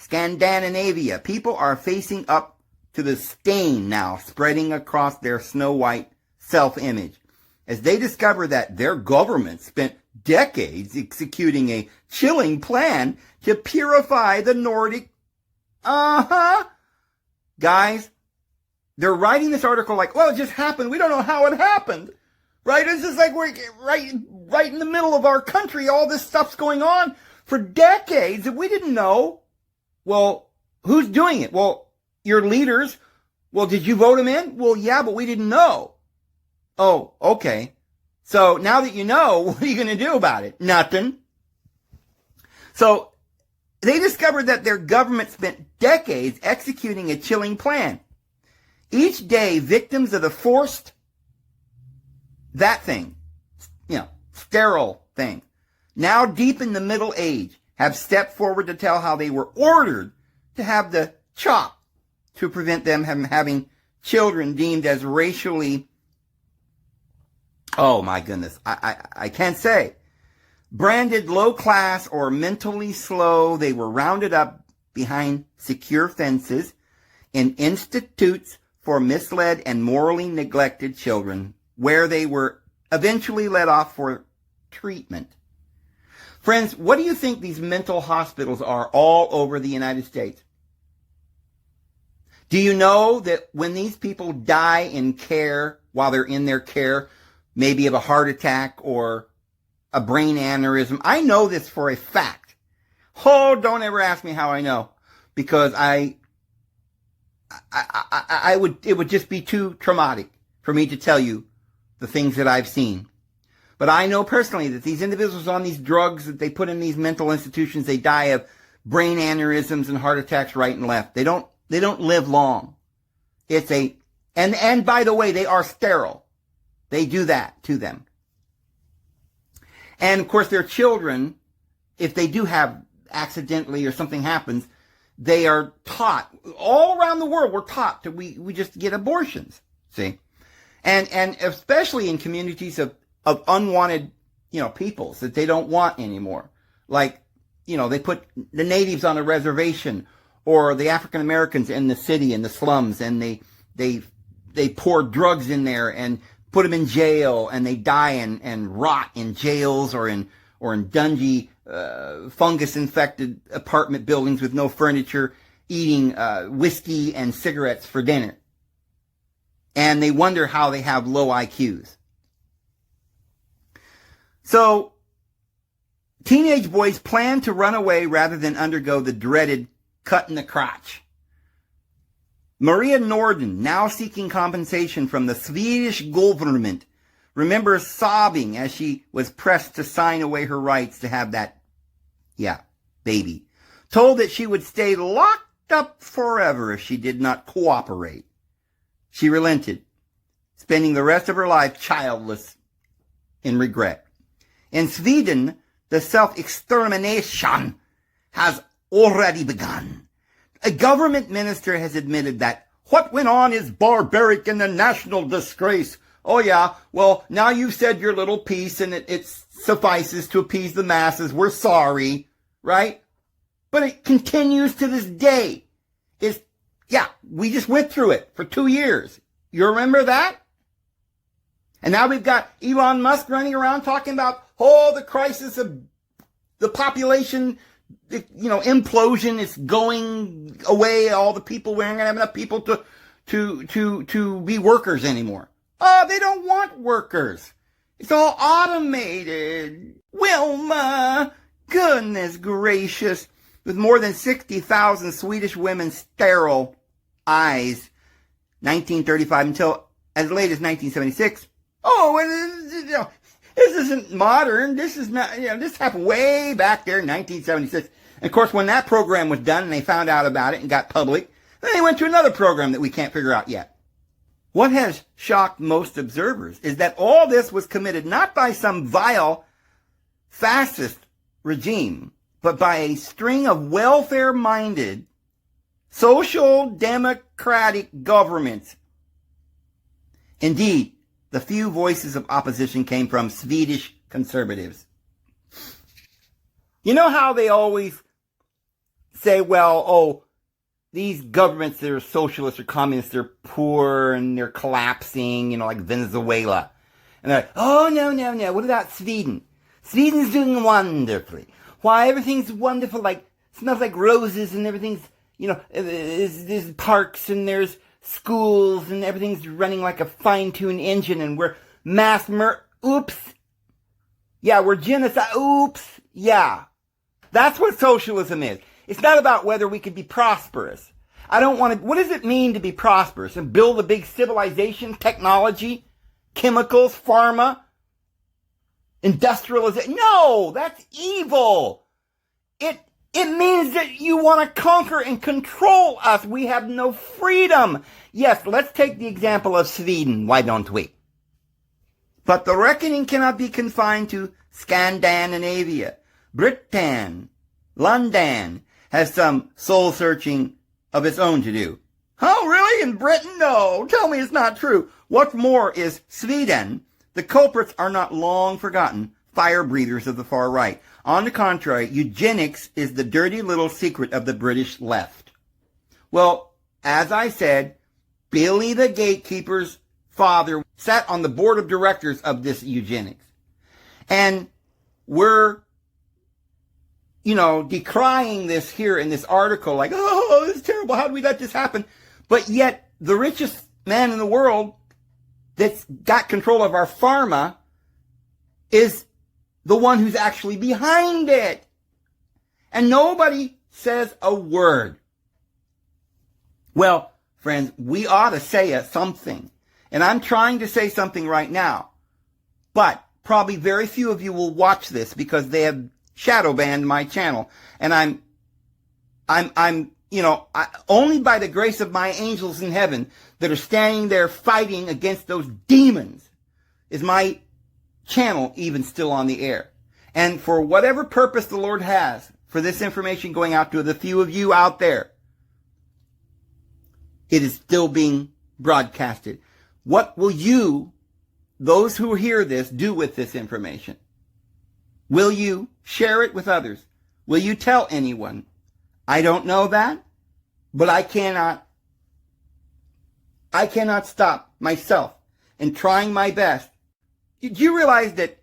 people are facing up to the stain now spreading across their snow-white self-image, as they discover that their government spent decades executing a chilling plan to purify the Nordic. Guys, they're writing this article like, well, it just happened. We don't know how it happened. Right? It's just like we're right in the middle of our country. All this stuff's going on for decades that we didn't know. Well, who's doing it? Well, your leaders. Well, did you vote them in? Well, yeah, but we didn't know. Oh, okay. So now that you know, what are you going to do about it? Nothing. So they discovered that their government spent decades executing a chilling plan. Each day, victims of the forced, sterile thing, now deep in the middle age, have stepped forward to tell how they were ordered to have the chop to prevent them from having children deemed as racially, oh my goodness, I can't say, branded low class or mentally slow. They were rounded up behind secure fences in institutes for misled and morally neglected children, where they were eventually let off for treatment. Friends, what do you think these mental hospitals are all over the United States? Do you know that when these people die in care, while they're in their care, maybe of a heart attack or a brain aneurysm? I know this for a fact. Oh, don't ever ask me how I know, because it would just be too traumatic for me to tell you the things that I've seen. But I know personally that these individuals on these drugs that they put in these mental institutions, they die of brain aneurysms and heart attacks right and left. They don't live long. And by the way, they are sterile. They do that to them. And of course, their children, if they do have accidentally or something happens, they are taught all around the world. We're taught that we just get abortions. See, and especially in communities of unwanted, peoples that they don't want anymore. Like, they put the natives on a reservation or the African Americans in the city, in the slums, and they pour drugs in there and put them in jail, and they die and rot in jails or in dungy, fungus-infected apartment buildings with no furniture, eating whiskey and cigarettes for dinner. And they wonder how they have low IQs. So, teenage boys plan to run away rather than undergo the dreaded cut in the crotch. Maria Norden, now seeking compensation from the Swedish government, remembers sobbing as she was pressed to sign away her rights to have that, baby. Told that she would stay locked up forever if she did not cooperate. She relented, spending the rest of her life childless in regret. In Sweden, the self-extermination has already begun. A government minister has admitted that what went on is barbaric and a national disgrace. Oh yeah, well, now you've said your little piece and it suffices to appease the masses. We're sorry, right? But it continues to this day. We just went through it for 2 years. You remember that? And now we've got Elon Musk running around talking about, the crisis of the population, implosion is going away. All the people, we're not going to have enough people to be workers anymore. Oh, they don't want workers. It's all automated. Wilma, goodness gracious. With more than 60,000 Swedish women sterile eyes, 1935 until as late as 1976. This isn't modern. This is not, this happened way back there in 1976. And of course, when that program was done and they found out about it and got public, then they went to another program that we can't figure out yet. What has shocked most observers is that all this was committed not by some vile fascist regime, but by a string of welfare-minded, social democratic governments. Indeed, the few voices of opposition came from Swedish conservatives. You know how they always say, these governments that are socialists or communists, they're poor and they're collapsing, like Venezuela. And they're like, no. What about Sweden? Sweden's doing wonderfully. Why, everything's wonderful, like, smells like roses and everything's, there's parks and there's schools and everything's running like a fine-tuned engine and we're oops. Yeah, we're genocide. Oops. Yeah. That's what socialism is. It's not about whether we could be prosperous. What does it mean to be prosperous? And build a big civilization, technology, chemicals, pharma, industrialization? No, that's evil. It means that you want to conquer and control us. We have no freedom. Yes, let's take the example of Sweden. Why don't we? But the reckoning cannot be confined to Scandinavia. Britain, London, has some soul-searching of its own to do. Oh, really? In Britain? No. Tell me it's not true. What's more is Sweden. The culprits are not long forgotten fire breathers of the far right. On the contrary, eugenics is the dirty little secret of the British left. Well, as I said, Billy the Gatekeeper's father sat on the board of directors of this eugenics. And we're, decrying this here in this article, like, oh, this is terrible. How did we let this happen? But yet, the richest man in the world that's got control of our pharma is the one who's actually behind it. And nobody says a word. Well, friends, we ought to say something. And I'm trying to say something right now. But probably very few of you will watch this because they have shadow banned my channel. And I'm only by the grace of my angels in heaven that are standing there fighting against those demons is my channel even still on the air. And for whatever purpose the Lord has for this information going out to the few of you out there, it is still being broadcasted. What will you, those who hear this, do with this information? Will you share it with others? Will you tell anyone? I don't know that, but I cannot stop myself in trying my best. Do you realize that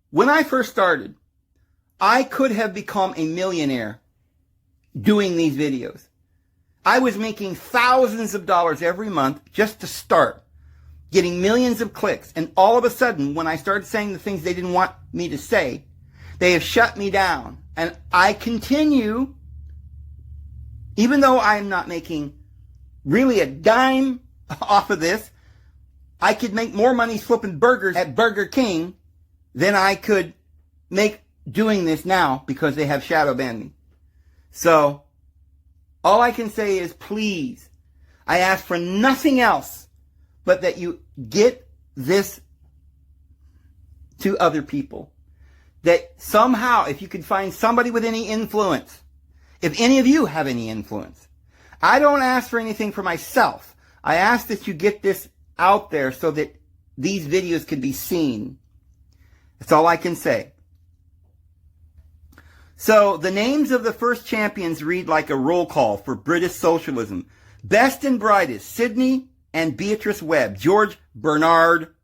when I first started, I could have become a millionaire doing these videos. I was making thousands of dollars every month just to start, getting millions of clicks. And all of a sudden, when I started saying the things they didn't want me to say, they have shut me down. And I continue, even though I'm not making really a dime off of this, I could make more money flipping burgers at Burger King than I could make doing this now because they have shadow banned me. So, all I can say is please, I ask for nothing else but that you get this to other people. That somehow, if you can find somebody with any influence, if any of you have any influence, I don't ask for anything for myself. I ask that you get this out there so that these videos can be seen. That's all I can say. So the names of the first champions read like a roll call for British socialism. Best and brightest, Sidney and Beatrice Webb, George Bernard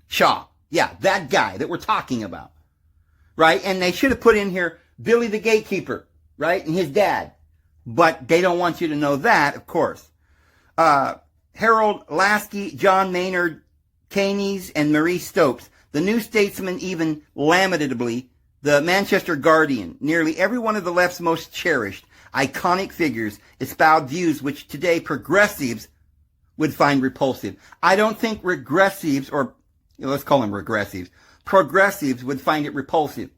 Shaw. Yeah, that guy that we're talking about. Right? And they should have put in here Billy the Gatekeeper, right? And his dad. But they don't want you to know that, of course. Harold Lasky, John Maynard Keynes, and Marie Stopes. The New Statesman, even lamentably, the Manchester Guardian. Nearly every one of the left's most cherished, iconic figures espoused views which today progressives would find repulsive. I don't think regressives, or let's call them regressives, progressives would find it repulsive.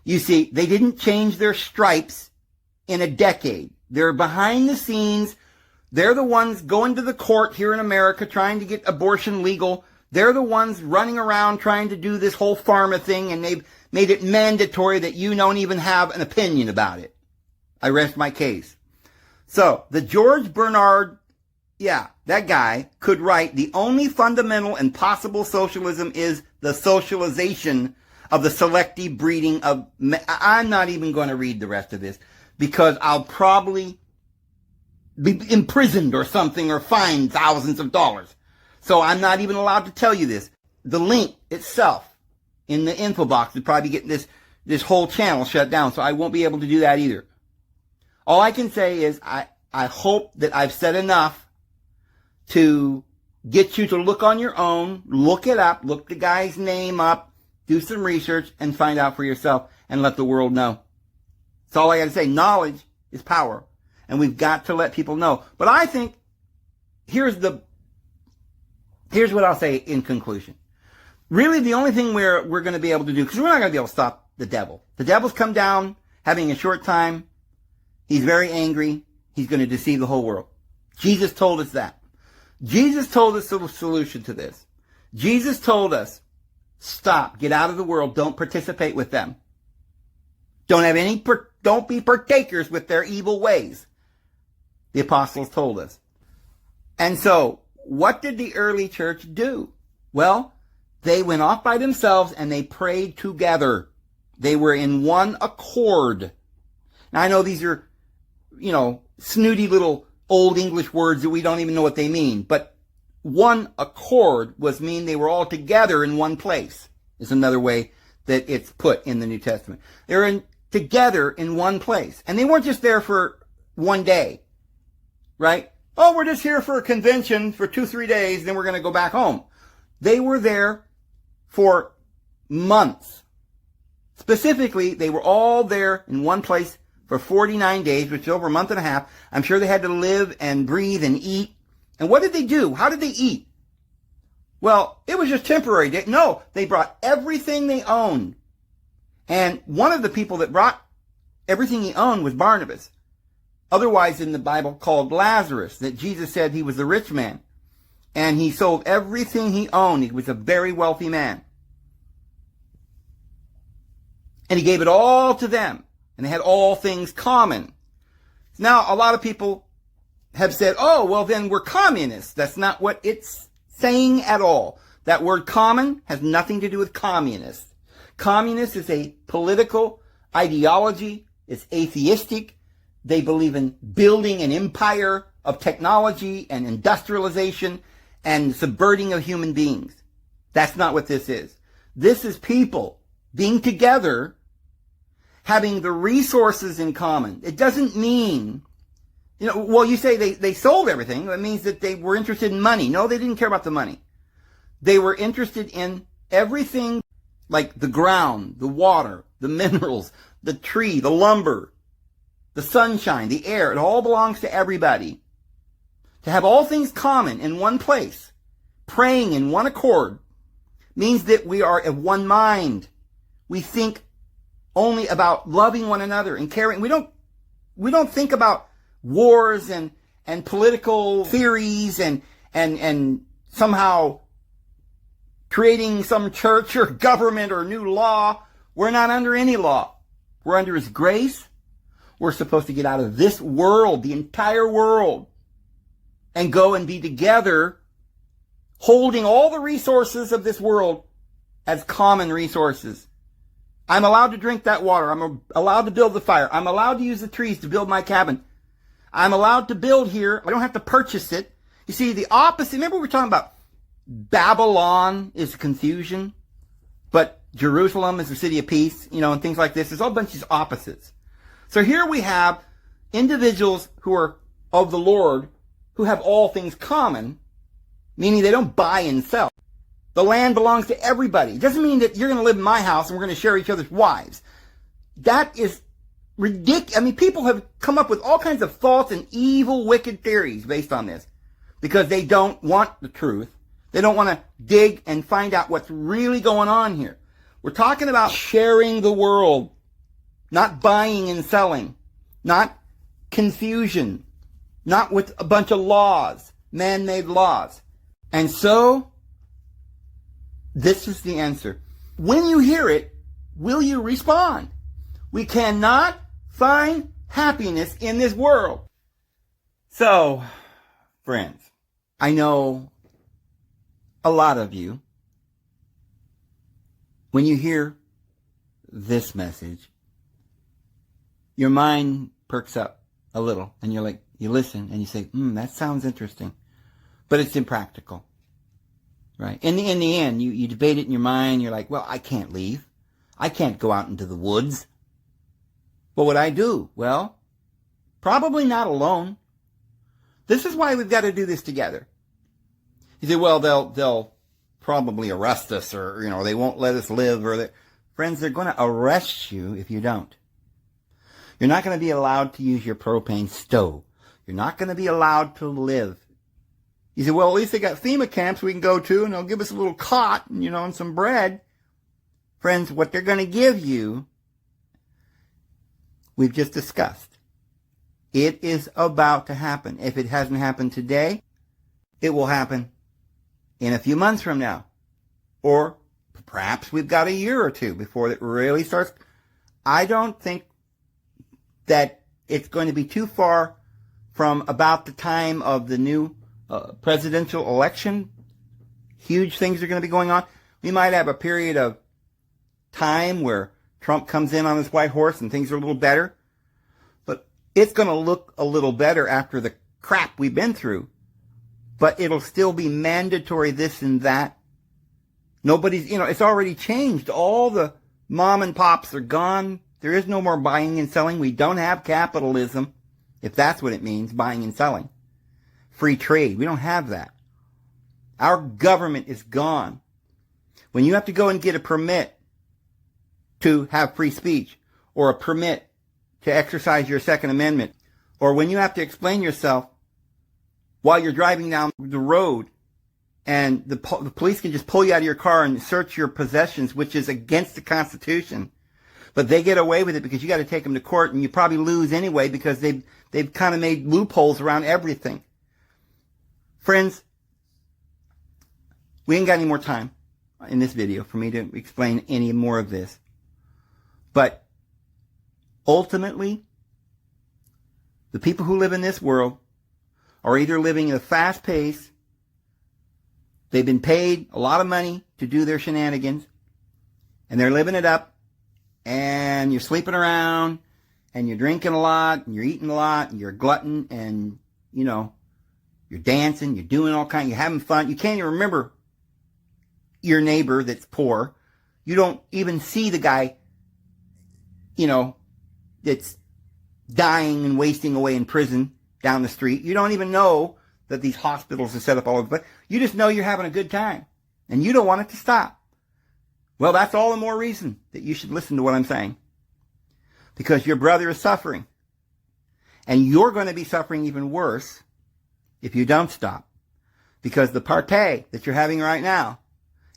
You see, they didn't change their stripes in a decade. They're behind the scenes. They're the ones going to the court here in America trying to get abortion legal. They're the ones running around trying to do this whole pharma thing, and they've made it mandatory that you don't even have an opinion about it. I rest my case. So, the George Bernard, that guy could write, the only fundamental and possible socialism is the socialization of the selective breeding of... I'm not even going to read the rest of this because I'll probably be imprisoned or something or fined thousands of dollars. So I'm not even allowed to tell you this. The link itself in the info box would probably get this whole channel shut down, so I won't be able to do that either. All I can say is I hope that I've said enough to get you to look on your own, look it up, look the guy's name up, do some research, and find out for yourself and let the world know. That's all I got to say. Knowledge is power, and we've got to let people know. But I think here's what I'll say in conclusion. Really, the only thing we're going to be able to do, because we're not going to be able to stop the devil. The devil's come down, having a short time. He's very angry. He's going to deceive the whole world. Jesus told us that. Jesus told us the solution to this. Jesus told us, stop, get out of the world, don't participate with them. Don't be partakers with their evil ways. The apostles told us. And so, what did the early church do? Well, they went off by themselves and they prayed together. They were in one accord. Now, I know these are, snooty little old English words that we don't even know what they mean, but one accord mean they were all together in one place, is another way that it's put in the New Testament. They were together in one place. And they weren't just there for one day, right? Oh, we're just here for a convention for 2-3 days, then we're going to go back home. They were there for months. Specifically, they were all there in one place for 49 days, which is over a month and a half. I'm sure they had to live and breathe and eat. And what did they do? How did they eat? Well, it was just temporary. No, they brought everything they owned. And one of the people that brought everything he owned was Barnabas, otherwise in the Bible called Lazarus, that Jesus said he was a rich man. And he sold everything he owned. He was a very wealthy man. And he gave it all to them. And they had all things common. Now, a lot of people have said, oh, well, then we're communists. That's not what it's saying at all. That word common has nothing to do with communist. Communist is a political ideology. It's atheistic. They believe in building an empire of technology and industrialization and subverting of human beings. That's not what this is. This is people being together, having the resources in common. It doesn't mean, you say they sold everything. That means that they were interested in money. No, they didn't care about the money. They were interested in everything, like the ground, the water, the minerals, the tree, the lumber, the sunshine, the air. It all belongs to everybody. To have all things common in one place, praying in one accord, means that we are of one mind. We think only about loving one another and caring. We don't think about wars and political theories and somehow creating some church or government or new law. We're not under any law. We're under His grace. We're supposed to get out of this world, the entire world, and go and be together, holding all the resources of this world as common resources. I'm allowed to drink that water. I'm allowed to build the fire. I'm allowed to use the trees to build my cabin. I'm allowed to build here. I don't have to purchase it. You see, the opposite. Remember we were talking about Babylon is confusion, but Jerusalem is the city of peace, and things like this. There's all bunches of opposites. So here we have individuals who are of the Lord who have all things common, meaning they don't buy and sell. The land belongs to everybody. It doesn't mean that you're going to live in my house and we're going to share each other's wives. That is ridiculous. I mean, people have come up with all kinds of false and evil, wicked theories based on this because they don't want the truth. They don't want to dig and find out what's really going on here. We're talking about sharing the world, not buying and selling, not confusion, not with a bunch of laws, man-made laws. And so, this is the answer. When you hear it, will you respond? We cannot find happiness in this world. So, friends, I know a lot of you, when you hear this message, your mind perks up a little and you listen and you say, that sounds interesting, but it's impractical. Right. In the end, you debate it in your mind. You're like, well, I can't leave. I can't go out into the woods. What would I do? Well, probably not alone. This is why we've got to do this together. You say, well, they'll probably arrest us, or, they won't let us live, friends, they're going to arrest you if you don't. You're not going to be allowed to use your propane stove. You're not going to be allowed to live. You say, well, at least they got FEMA camps we can go to, and they'll give us a little cot, and some bread. Friends, what they're going to give you, we've just discussed. It is about to happen. If it hasn't happened today, it will happen in a few months from now. Or perhaps we've got a year or two before it really starts. I don't think that it's going to be too far from about the time of the new presidential election. Huge things are going to be going on. We might have a period of time where Trump comes in on his white horse and things are a little better. But it's going to look a little better after the crap we've been through. But it'll still be mandatory this and that. Nobody's, it's already changed. All the mom and pops are gone. There is no more buying and selling. We don't have capitalism, if that's what it means, buying and selling. Free trade. We don't have that. Our government is gone. When you have to go and get a permit to have free speech, or a permit to exercise your Second Amendment, or when you have to explain yourself while you're driving down the road, and the police can just pull you out of your car and search your possessions, which is against the Constitution. But they get away with it because you got to take them to court, and you probably lose anyway because they've kind of made loopholes around everything. Friends, we ain't got any more time in this video for me to explain any more of this. But ultimately, the people who live in this world are either living at a fast pace, they've been paid a lot of money to do their shenanigans, and they're living it up, and you're sleeping around, and you're drinking a lot, and you're eating a lot, and you're a glutton, and, you're dancing, you're doing all kinds, you're having fun. You can't even remember your neighbor that's poor. You don't even see the guy, that's dying and wasting away in prison down the street. You don't even know that these hospitals are set up all over the place. You just know you're having a good time, and you don't want it to stop. Well, that's all the more reason that you should listen to what I'm saying. Because your brother is suffering. And you're going to be suffering even worse if you don't stop. Because the party that you're having right now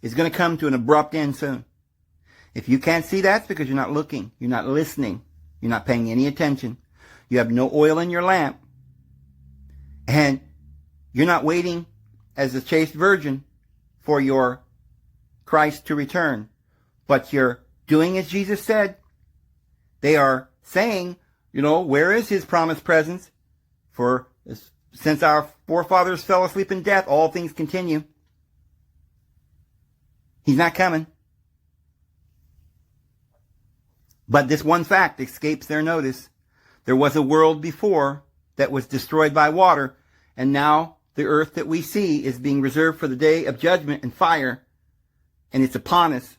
is going to come to an abrupt end soon. If you can't see that, it's because you're not looking. You're not listening. You're not paying any attention. You have no oil in your lamp. And you're not waiting as a chaste virgin for your Christ to return. But you're doing as Jesus said. They are saying, where is his promised presence? For since our forefathers fell asleep in death, all things continue. He's not coming. But this one fact escapes their notice. There was a world before that was destroyed by water, and now the earth that we see is being reserved for the day of judgment and fire, and it's upon us.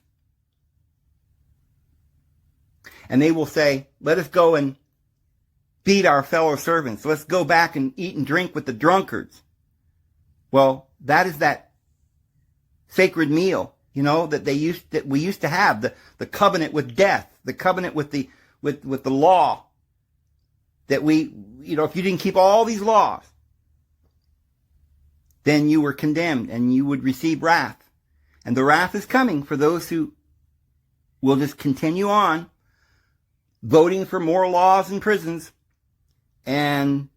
And they will say, let us go and beat our fellow servants. Let's go back and eat and drink with the drunkards. Well, that is that sacred meal, that we used to have, the covenant with death, the covenant with the law. That we, if you didn't keep all these laws, then you were condemned and you would receive wrath. And the wrath is coming for those who will just continue on voting for more laws and prisons and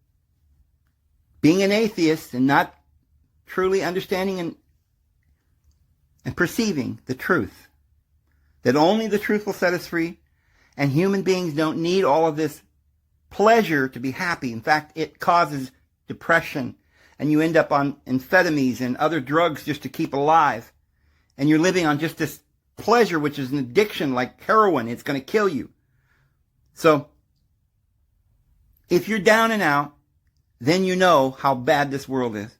being an atheist and not truly understanding and perceiving the truth. That only the truth will set us free, and human beings don't need all of this pleasure to be happy. In fact, it causes depression, and you end up on amphetamines and other drugs just to keep alive. And you're living on just this pleasure, which is an addiction like heroin. It's going to kill you. So, if you're down and out, then you know how bad this world is.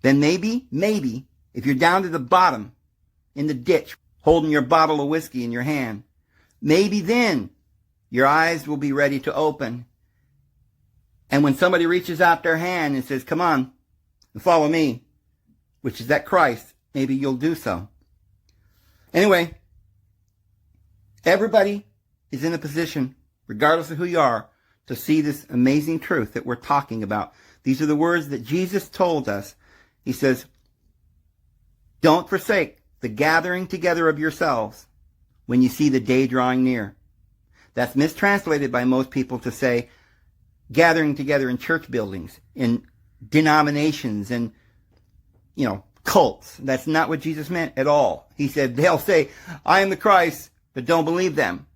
Then maybe if you're down to the bottom in the ditch, holding your bottle of whiskey in your hand, maybe then your eyes will be ready to open. And when somebody reaches out their hand and says, come on, follow me, which is that Christ, maybe you'll do so. Anyway, everybody is in a position, regardless of who you are, to see this amazing truth that we're talking about. These are the words that Jesus told us. He says, don't forsake the gathering together of yourselves when you see the day drawing near. That's mistranslated by most people to say gathering together in church buildings, in denominations, and, cults. That's not what Jesus meant at all. He said, they'll say, I am the Christ, but don't believe them.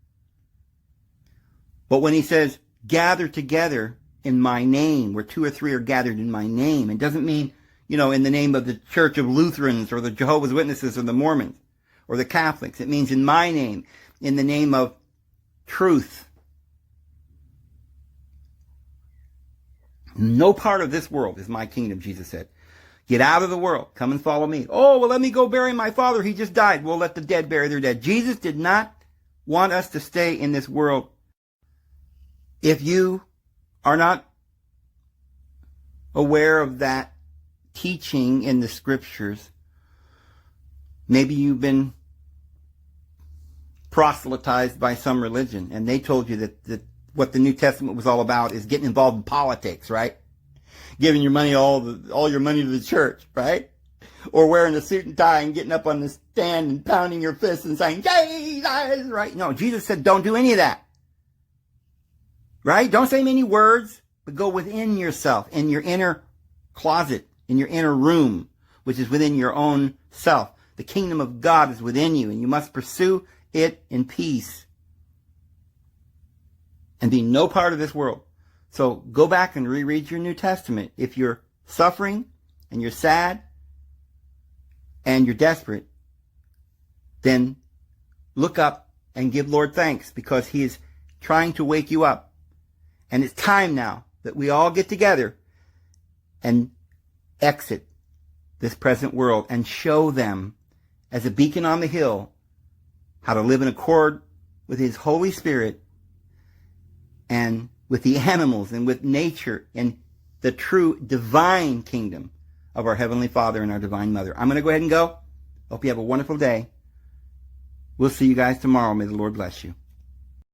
But when he says, gather together in my name, where 2 or 3 are gathered in my name, it doesn't mean, in the name of the Church of Lutherans or the Jehovah's Witnesses or the Mormons or the Catholics. It means in my name, in the name of truth. No part of this world is my kingdom, Jesus said. Get out of the world. Come and follow me. Oh, well, let me go bury my father. He just died. We'll let the dead bury their dead. Jesus did not want us to stay in this world. If you are not aware of that teaching in the scriptures, maybe you've been proselytized by some religion and they told you that what the New Testament was all about is getting involved in politics, right? Giving your money, all your money to the church, right? Or wearing a suit and tie and getting up on the stand and pounding your fist and saying, Jesus, right? No, Jesus said don't do any of that. Right? Don't say many words, but go within yourself, in your inner closet, in your inner room, which is within your own self. The kingdom of God is within you, and you must pursue it in peace and be no part of this world. So go back and reread your New Testament. If you're suffering and you're sad and you're desperate, then look up and give Lord thanks, because he is trying to wake you up. And it's time now that we all get together and exit this present world and show them, as a beacon on the hill, how to live in accord with his Holy Spirit and with the animals and with nature and the true divine kingdom of our Heavenly Father and our Divine Mother. I'm going to go ahead and go. Hope you have a wonderful day. We'll see you guys tomorrow. May the Lord bless you.